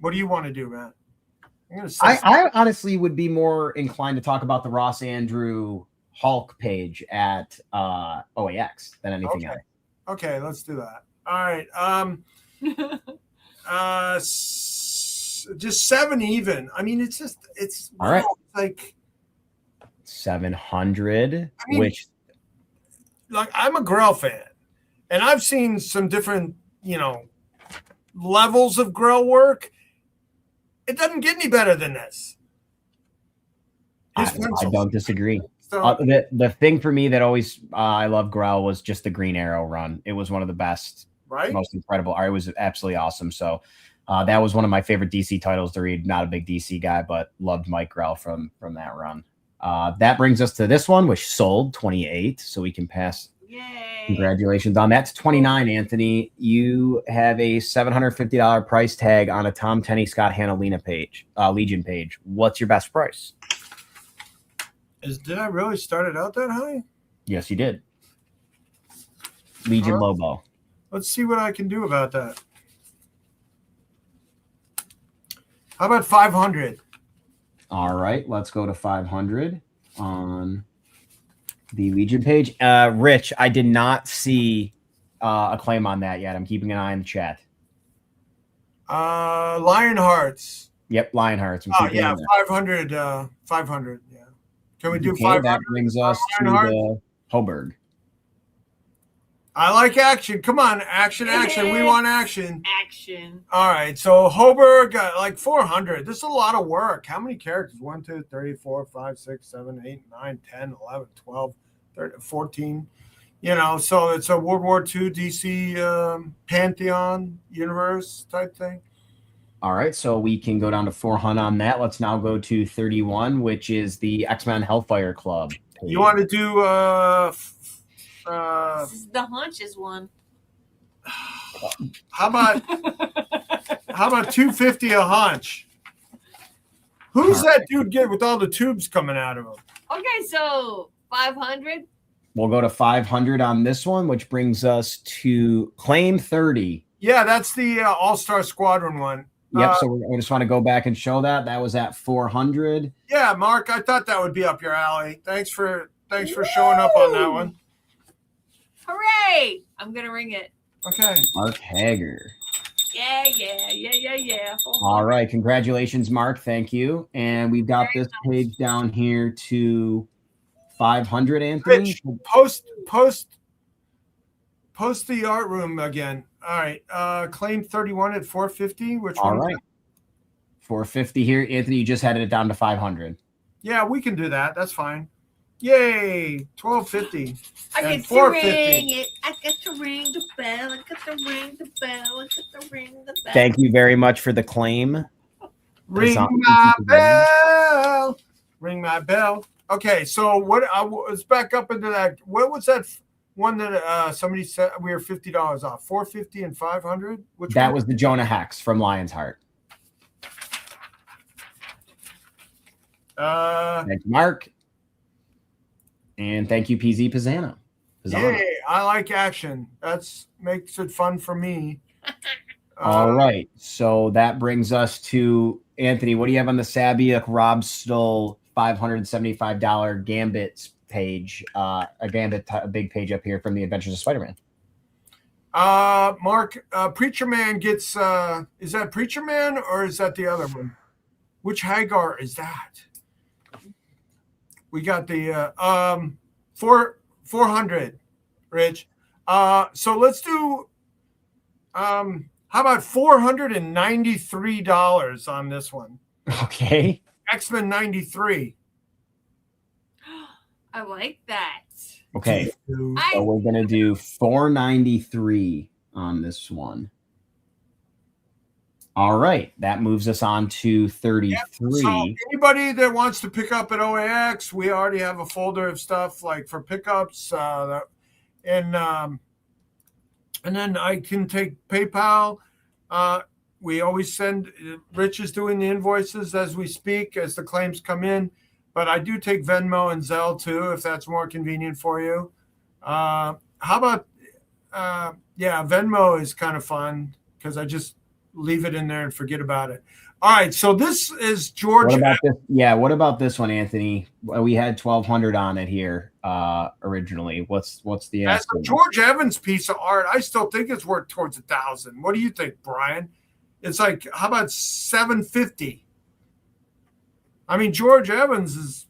What do you want to do, man? I honestly would be more inclined to talk about the Ross Andrew Hulk page at OAX than anything else. Okay, let's do that. All right. Just 7 even. I mean, it's all right. Like 700, I mean, which like I'm a Grell fan, and I've seen some different, levels of Grell work. It doesn't get any better than this. I don't disagree. So, the thing for me that always I love Grell was just the Green Arrow run. It was one of the best, most incredible art. It was absolutely awesome. So that was one of my favorite DC titles to read. Not a big DC guy, but loved Mike Grell from that run. That brings us to this one, which sold 28. So we can pass. Yay. Congratulations on that. To 29, Anthony. You have a $750 price tag on a Tom Tenney Scott Hanna-Lena page, Legion page. What's your best price? Did I really start it out that high? Yes, you did. Legion Lobo. Let's see what I can do about that. How about 500? All right, let's go to 500 on the Legion page. Rich, I did not see a claim on that yet. I'm keeping an eye on the chat. Lionhearts. Yep, Lionhearts. Oh yeah, 500. 500. Yeah. Can we do 500? That brings us to the Hoberg. I like action. Come on, action. We want action. Action. All right, so Hoberg got like 400. This is a lot of work. How many characters? 1, 2, 3, 4, 5, 6, 7, 8, 9, 10, 11, 12, 13, 14. You know, so it's a World War II DC Pantheon universe type thing. All right, so we can go down to 400 on that. Let's now go to 31, which is the X-Men Hellfire Club page. You want to do this is the Haunches one. how about 250 a hunch? Who's that dude get with all the tubes coming out of him? Okay, so 500. We'll go to 500 on this one, which brings us to Claim 30. Yeah, that's the All-Star Squadron one. Yep, so we just want to go back and show that. That was at 400. Yeah, Mark, I thought that would be up your alley. Thanks for showing up on that one. Hooray! I'm going to ring it. Okay. Mark Hager. Yeah. All right, congratulations, Mark. Thank you. And we've got this page down here to 500, Anthony. Rich, post the art room again. All right. Claim 31 at 450. Which one? All right. 450 here. Anthony, you just had it down to 500. Yeah, we can do that. That's fine. Yay. 1250. I And get to ring it. I got to ring the bell. I got to ring the bell. I got to ring the bell. Thank you very much for the claim. Ring my bell. Ring my bell. Okay, so what? Let's back up into that. What was that one that somebody said we were $50 off? 450 and 500. Which that one? was the Jonah Hex from Lion's Heart. Thank you, Mark, and thank you, PZ Pizzano. Yay! I like action. That's makes it fun for me. All right, so that brings us to Anthony. What do you have on the Sabiak Rob Stoll $575 Gambit page? A big page up here from the Adventures of Spider-Man. Mark, Preacher Man gets. Is that Preacher Man or is that the other one? Which Hagar is that? We got the 400, Rich. So let's do. How about $493 on this one? Okay. X-Men 93. I like that. Okay. So we're gonna do 493 on this one. All right, that moves us on to 33. Yep. So anybody that wants to pick up at OAX, we already have a folder of stuff like for pickups, and then I can take PayPal. We always send. Rich is doing the invoices as we speak, as the claims come in. But I do take Venmo and Zelle too, if that's more convenient for you. How about Venmo is kind of fun because I just leave it in there and forget about it. All right, so this is George. What about this? Yeah, what about this one, Anthony? We had 1,200 on it here originally. What's the That's a George Evans piece of art. I still think it's worth towards 1,000. What do you think, Brian? It's like, how about 750? I mean, George Evans is,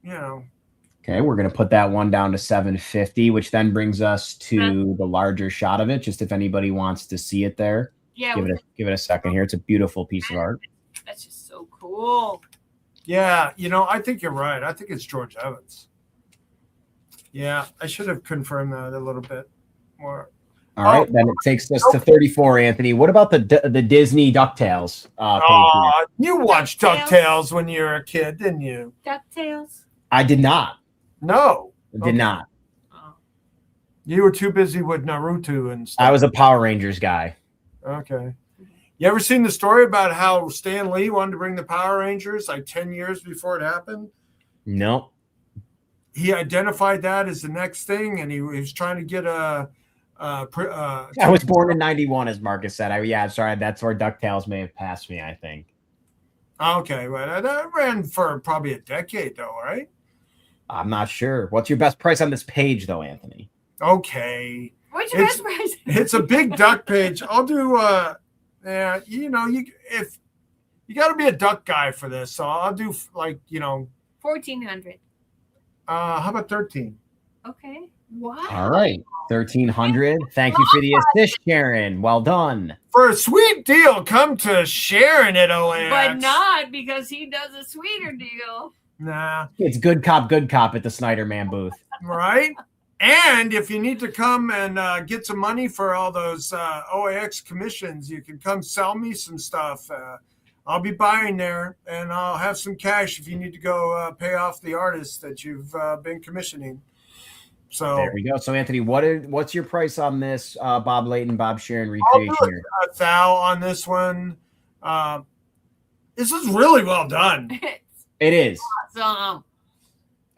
Okay, we're going to put that one down to 750, which then brings us to the larger shot of it, just if anybody wants to see it there. Yeah. Give it a second here. It's a beautiful piece of art. That's just so cool. Yeah, I think you're right. I think it's George Evans. Yeah, I should have confirmed that a little bit more. All right, then it takes us to 34, Anthony. What about the Disney DuckTales page? You watched DuckTales when you were a kid, didn't you? DuckTales? I did not. No. I did not. Oh. You were too busy with Naruto and stuff. I was a Power Rangers guy. Okay. You ever seen the story about how Stan Lee wanted to bring the Power Rangers like 10 years before it happened? No. He identified that as the next thing, and he was trying to get I was born in 91, as Marcus said. Sorry, that's where DuckTales may have passed me, I think. Okay, well, that ran for probably a decade, though, right? I'm not sure. What's your best price on this page, though, Anthony? Okay. What's your best price? It's a big duck page. I'll do yeah, if you got to be a duck guy for this, so I'll do like 1,400. How about 13? Okay. Wow. All right, 1,300. Thank you for the assist, Sharon. Well done. For a sweet deal, come to Sharon at OAX. But not because he does a sweeter deal. Nah, It's good cop at the Snyder Man booth. right? And if you need to come and get some money for all those OAX commissions, you can come sell me some stuff. I'll be buying there, and I'll have some cash if you need to go pay off the artists that you've been commissioning. So There we go. So, Anthony, what's your price on this Bob Layton, Bob Sharon I'll do recreation here? a thou on this one. This is really well done. It is. Awesome.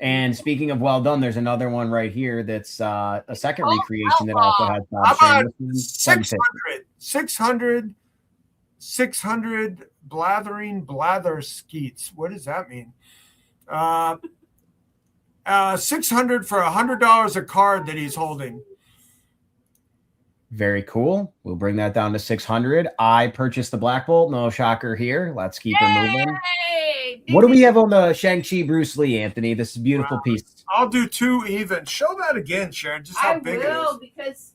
And speaking of well done, there's another one right here that's a second recreation that also has Bob How Sharon. about This one, 600 blathering blather skeets. What does that mean? 600 for $100 a card that he's holding. Very cool. We'll bring that down to 600. I purchased the Black Bolt. No shocker here. Let's keep her moving. Yay! What do we have on the Shang-Chi Bruce Lee, Anthony? This is a beautiful piece. I'll do 2 even. Show that again, Sharon, just how I big will, it is. because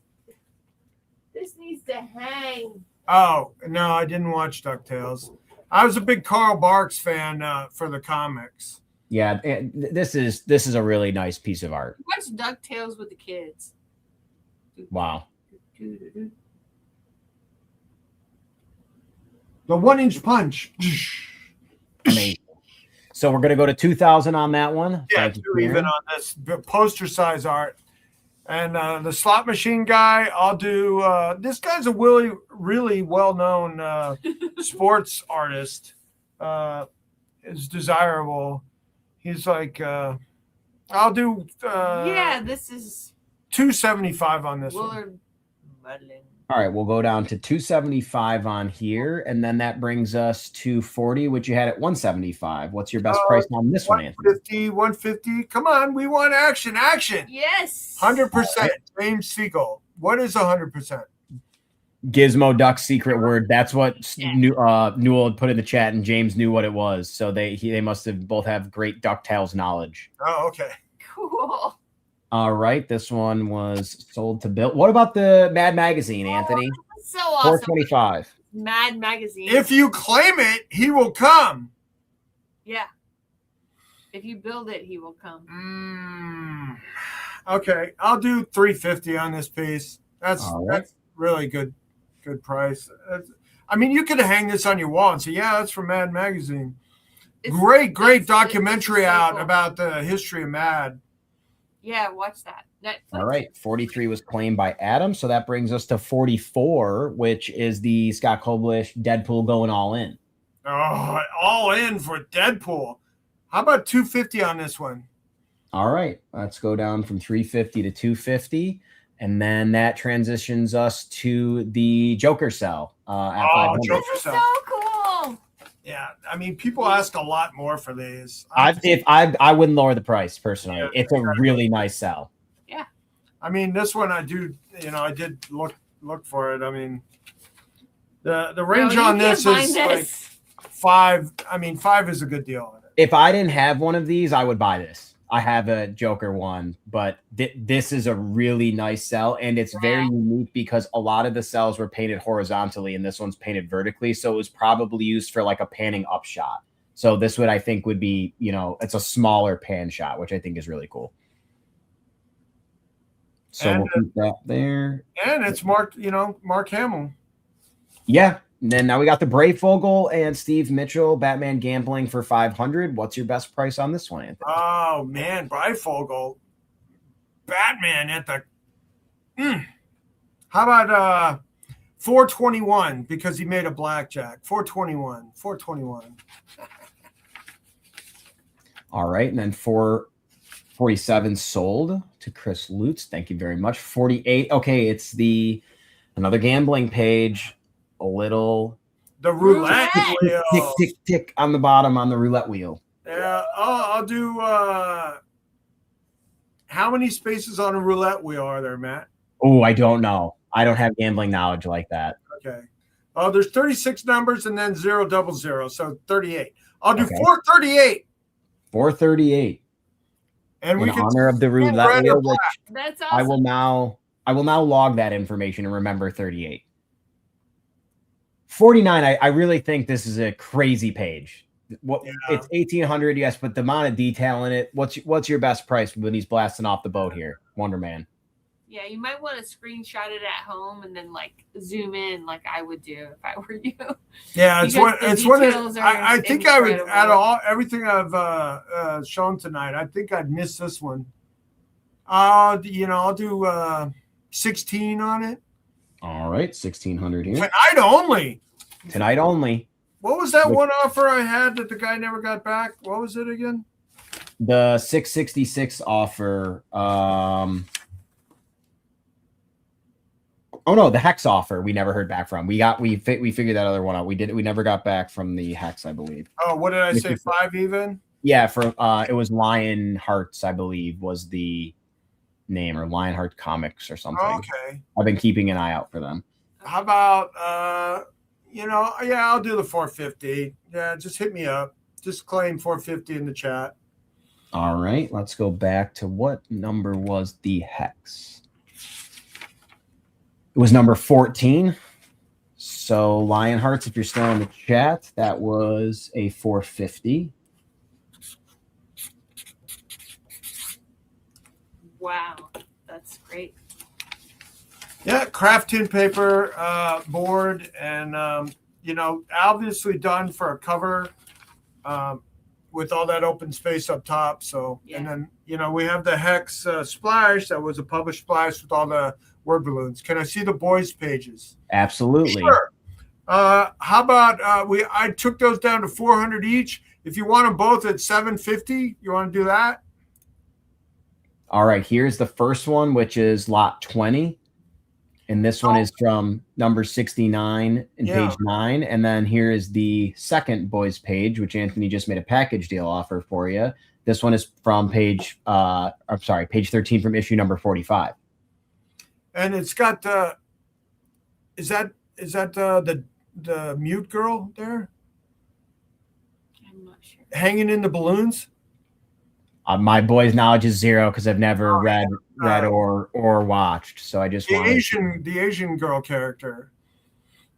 this needs to hang. Oh, no, I didn't watch DuckTales. I was a big Carl Barks fan for the comics. Yeah, this is a really nice piece of art. Watch DuckTales with the kids. Wow. The 1-inch punch. Amazing. So we're going to go to 2,000 on that one. Yeah, Thank you, 2 even Karen. on this poster size art. And the slot machine guy, I'll do. This guy's a really well-known sports artist. Is desirable. He's like, I'll do. Yeah, this is $275 on this one. Willard Muddlin. All right, we'll go down to 275 on here, and then that brings us to 40, which you had at 175. What's your best price on this one, Anthony? 150. Come on, we want action. Yes. 100%. James Siegel. What is 100%? Gizmo Duck's secret word. That's what Newell had put in the chat, and James knew what it was. So they must have both have great DuckTales knowledge. Oh, okay. Cool. All right, this one was sold to Bill. What about the Mad Magazine, Anthony? So awesome. 425. Mad Magazine. If you claim it, he will come. Yeah. If you build it, he will come. Okay, I'll do 350 on this piece. That's All right. that's really good price. I mean, you could hang this on your wall and say, "Yeah, that's from Mad Magazine." Great documentary out cool. about the history of Mad. Yeah, watch that. Netflix. All right, 43 was claimed by Adam, so that brings us to 44, which is the Scott Koblish Deadpool going all in. Oh, all in for Deadpool. How about 250 on this one? All right, let's go down from 350 to 250, and then that transitions us to the Joker cell at 500. Joker This is cell. so cool. Yeah, I mean, people ask a lot more for these. I wouldn't lower the price personally. Yeah, It's a really nice cell. Yeah. I mean, this one I do. I did look for it. I mean, the range on this is like 5. I mean, 5 is a good deal on it. If I didn't have one of these, I would buy this. I have a Joker one, but this is a really nice cell, and it's very unique because a lot of the cells were painted horizontally, and this one's painted vertically, so it was probably used for like a panning up shot. So this would, I think, would be, it's a smaller pan shot, which I think is really cool. So And, we'll keep that there. And it's Mark Hamill. Yeah. And then now we got the Brayfogle and Steve Mitchell, Batman Gambling for 500. What's your best price on this one, Anthony? Oh man, Brayfogle, Batman at the. How about 421 because he made a blackjack. 421. All right, and then 447 sold to Chris Lutz. Thank you very much. 48. Okay, it's another gambling page. A little The roulette Roulette. Tick, wheel. tick, tick on the bottom on the roulette wheel. Yeah. Oh, I'll do. How many spaces on a roulette wheel are there, Matt? Oh, I don't know. I don't have gambling knowledge like that. Okay. Oh, there's 36 numbers and then 000, so 38. I'll do Okay. 438. 438. And we In can honor of the roulette red or wheel, which That's I awesome. will now log that information and remember 38. 49, I really think this is a crazy page. What Yeah. It's 1800, yes, but the amount of detail in it. What's your best price when he's blasting off the boat here, Wonder Man? Yeah, you might want to screenshot it at home and then like zoom in like I would do if I were you. Yeah, it's Because one. the It's one. details are I think I would incredible. out of everything I've shown tonight. I think I'd miss this one. I'll do 16 on it All right, 1600 here. tonight only. Tonight only. What was that Which- one offer I had that the guy never got back? What was it again? The 666 offer. Oh no, the hex offer we never heard back from. We figured that other one out. We never got back from the hex, I believe. Oh, what did I Which say? is- 5 even? Yeah, for it was Lion Hearts, I believe, was the name, or Lionheart Comics or something. Okay. I've been keeping an eye out for them. How about I'll do the 450. Yeah, just hit me up. Just claim 450 in the chat. All right, let's go back to what number was the hex. It was number 14. So Lionhearts, if you're still in the chat, that was a 450. Wow, that's great. Yeah, craft tin paper board, and obviously done for a cover with all that open space up top. So, Yeah. and then we have the hex splash that was a published splash with all the word balloons. Can I see the boys' pages? Absolutely. Sure. How about I took those down to 400 each. If you want them both at 750, you want to do that? All right, here's the first one, which is lot 20. And this one is from number 69 and Yeah. page 9. And then here is the second boys page, which Anthony just made a package deal offer for you. This one is from page 13 from issue number 45. And it's got is that the mute girl there I'm not sure. hanging in the balloons? My boys' knowledge is zero because I've never read right. or watched. So I just The wanted Asian girl character.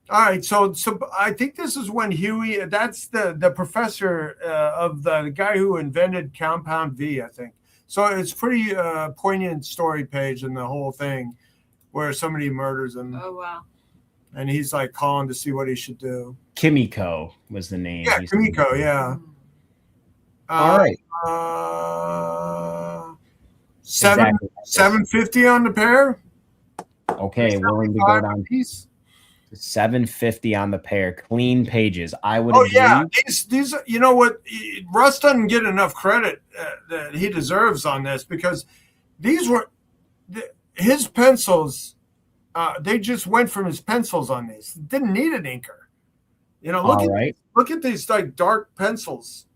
All right, so I think this is when Huey. That's the professor of the guy who invented Compound V. I think so. It's pretty poignant story page in the whole thing, where somebody murders him, Oh wow. and he's like calling to see what he should do. Kimiko was the name. Yeah, Kimiko. Yeah. All right. 750 on the pair. Okay, willing to go down piece. to 750 on the pair. Clean pages. I would Oh agree. yeah, these. You know what? Russ doesn't get enough credit that he deserves on this, because these were his pencils. They just went from his pencils on these. Didn't need an inker. Look at these like dark pencils.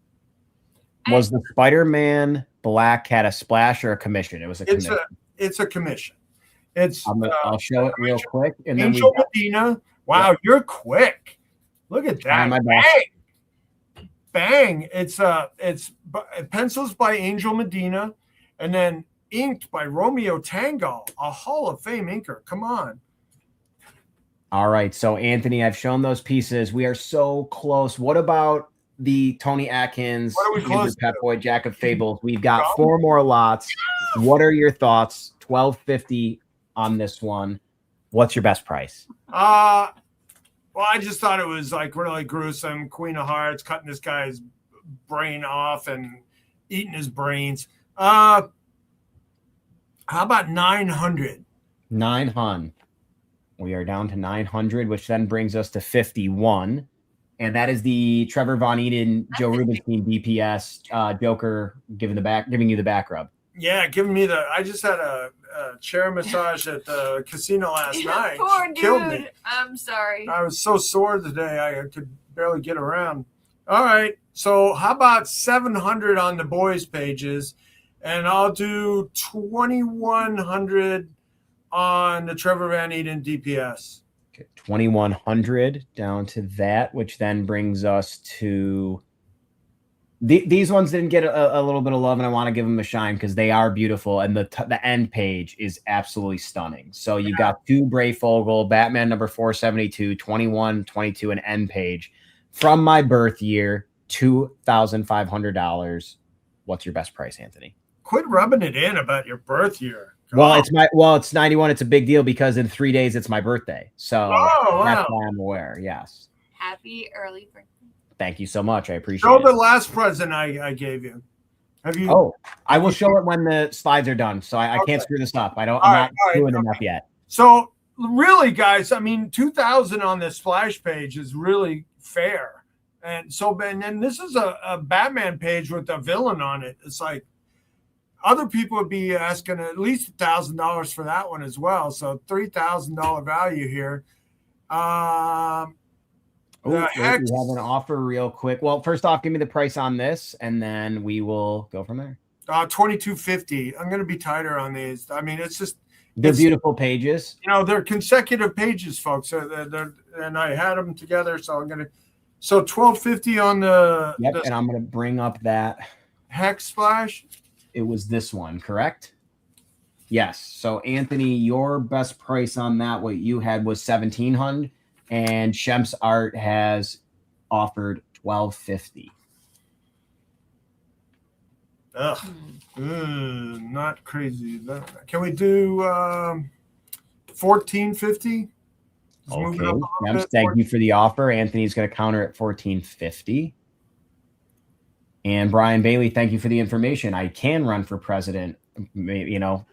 Was the Spider-Man black had a splash or a commission? It was a commission. It's a commission. It's I'll show it real quick. And then Angel Medina. Wow, you're quick. Look at Trying that. my best. Bang. It's pencils by Angel Medina, and then inked by Romeo Tango, a Hall of Fame inker. Come on. All right. So Anthony, I've shown those pieces. We are so close. What about the Tony Atkins, What are we close Pep to? Boy, Jack of Fables? We've got 4 more lots. What are your thoughts? $12.50 on this one. What's your best price? Well, I just thought it was like really gruesome. Queen of Hearts cutting this guy's brain off and eating his brains. How about 900? 900. We are down to 900, which then brings us to 51. And that is the Trevor Von Eden, Joe Rubenstein DPS Joker giving you the back rub. Yeah, giving me the. I just had a chair massage at the casino last night. Poor She dude. killed me. I'm sorry. I was so sore today, I could barely get around. All right, so how about 700 on the boys' pages, and I'll do 2100 on the Trevor Van Eden DPS. Okay, 2100 down to that, which then brings us to these ones didn't get a little bit of love, and I want to give them a shine because they are beautiful, and the end page is absolutely stunning. So you got 2 Brayfogle, Batman number 472, 21, 22, an end page from my birth year, $2,500. What's your best price, Anthony? Quit rubbing it in about your birth year. Well, it's 91. It's a big deal because in 3 days it's my birthday. So that's why I'm aware. Yes. Happy early birthday. Thank you so much. I appreciate Show it. the last present I gave you. Have you? Oh, I will show it when the slides are done. So I can't screw this up. I'm not doing enough yet. So really, guys, I mean, 2,000 on this splash page is really fair. And then this is a Batman page with a villain on it. It's like other people would be asking at least $1,000 for that one as well. So $3,000 value here. We have an offer real quick. Well, first off, give me the price on this, and then we will go from there. $22.50. I'm going to be tighter on these. I mean, they're beautiful pages. You know, they're consecutive pages, folks. And I had them together, so I'm going to. So $12.50 on the. Yep, and I'm going to bring up that Hex Splash. It was this one, correct? Yes. So Anthony, your best price on that, what you had was $1,700. And Shemp's Art has offered $12.50. Ugh, not crazy. Can we do $14.50? Okay. Shemp's, thank you for the offer. Anthony's going to counter at $14.50. And Brian Bailey, thank you for the information. I can run for president. You know,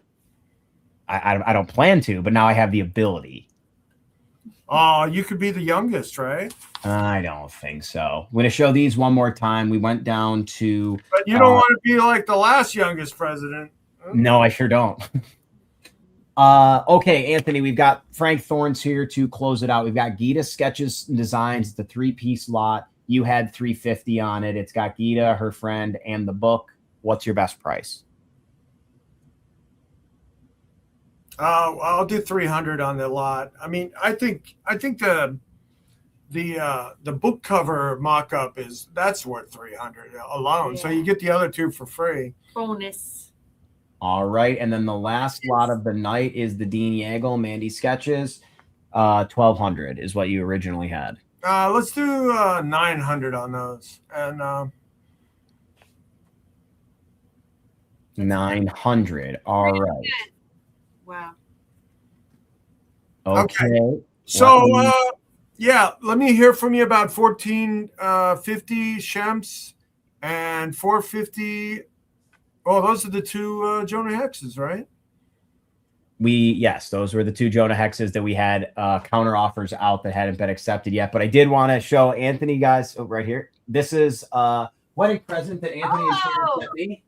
I don't plan to, but now I have the ability. Oh, you could be the youngest, right? I don't think so. I'm going to show these one more time. We went down to... But you don't want to be like the last youngest president. No, I sure don't. Okay, Anthony, we've got Frank Thorns here to close it out. We've got Gita Sketches and Designs, the 3-piece lot. You had $350 on it. It's got Gita, her friend, and the book. What's your best price? I'll do $300 on the lot. I mean, I think the book cover mock-up that's worth $300 alone. Yeah. So you get the other 2 for free. Bonus. All right, and then the last lot of the night is the Dean Yeagle Mandy Sketches. $1,200 is what you originally had. Let's do $900 on those, and $900. All right. Wow. Okay. So yeah, let me hear from you about $14.50 Shemps and $450. Oh, those are the 2 Jonah Hexes, right? Yes, those were the 2 Jonah Hexes that we had counter offers out that hadn't been accepted yet. But I did want to show Anthony, guys, right here. This is wedding present that Anthony has sent me.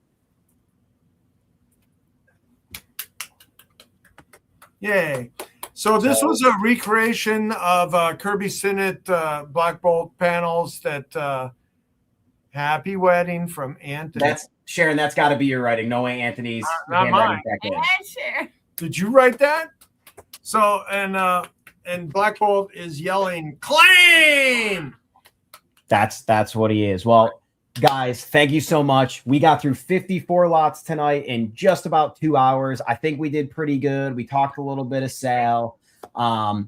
Yay. So this was a recreation of Kirby Sinnott Black Bolt panels that happy wedding from Anthony. That's Sharon, that's got to be your writing. No way Anthony's not mine. Did you write that? So and Black Bolt is yelling claim. That's what he is. Well, guys, thank you so much. We got through 54 lots tonight in just about 2 hours. I think we did pretty good. We talked a little bit of Sal.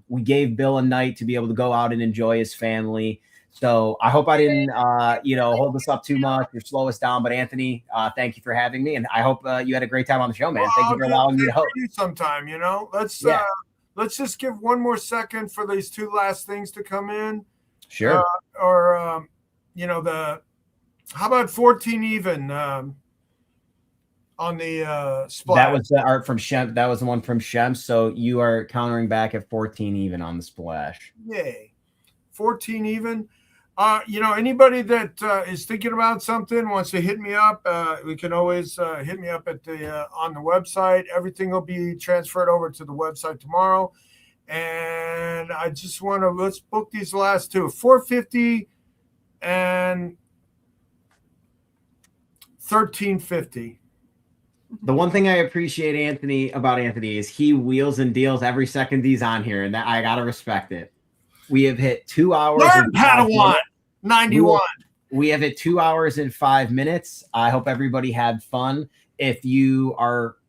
We gave Bill a night to be able to go out and enjoy his family. So I hope I didn't, hold us up too much or slow us down. But Anthony, thank you for having me, and I hope you had a great time on the show, man. Thank you for allowing me to host. Sometime, let's just give one more second for these 2 last things to come in. Sure. How about 14 even on the splash? That was the art from Shem. That was the one from Shem. So you are countering back at 14 even on the splash. Yay. 14 even. Anybody that is thinking about something wants to hit me up, we can always hit me up at the on the website. Everything will be transferred over to the website tomorrow. And I just want to let's book these last two, 450 and 1350. The one thing I appreciate about Anthony is he wheels and deals every second he's on here, and that I gotta respect it. We have hit 2 hours. Learn Padawan 91. We have hit 2 hours and 5 minutes. I hope everybody had fun. If you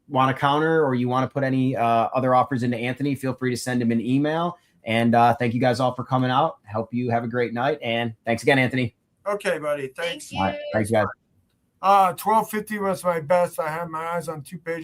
want to counter or you want to put any other offers into Anthony, feel free to send him an email. And thank you guys all for coming out. Hope you have a great night. And thanks again, Anthony. Okay, buddy. Thanks. All right. Thanks, guys. 1250 was my best. I had my eyes on 2 pages.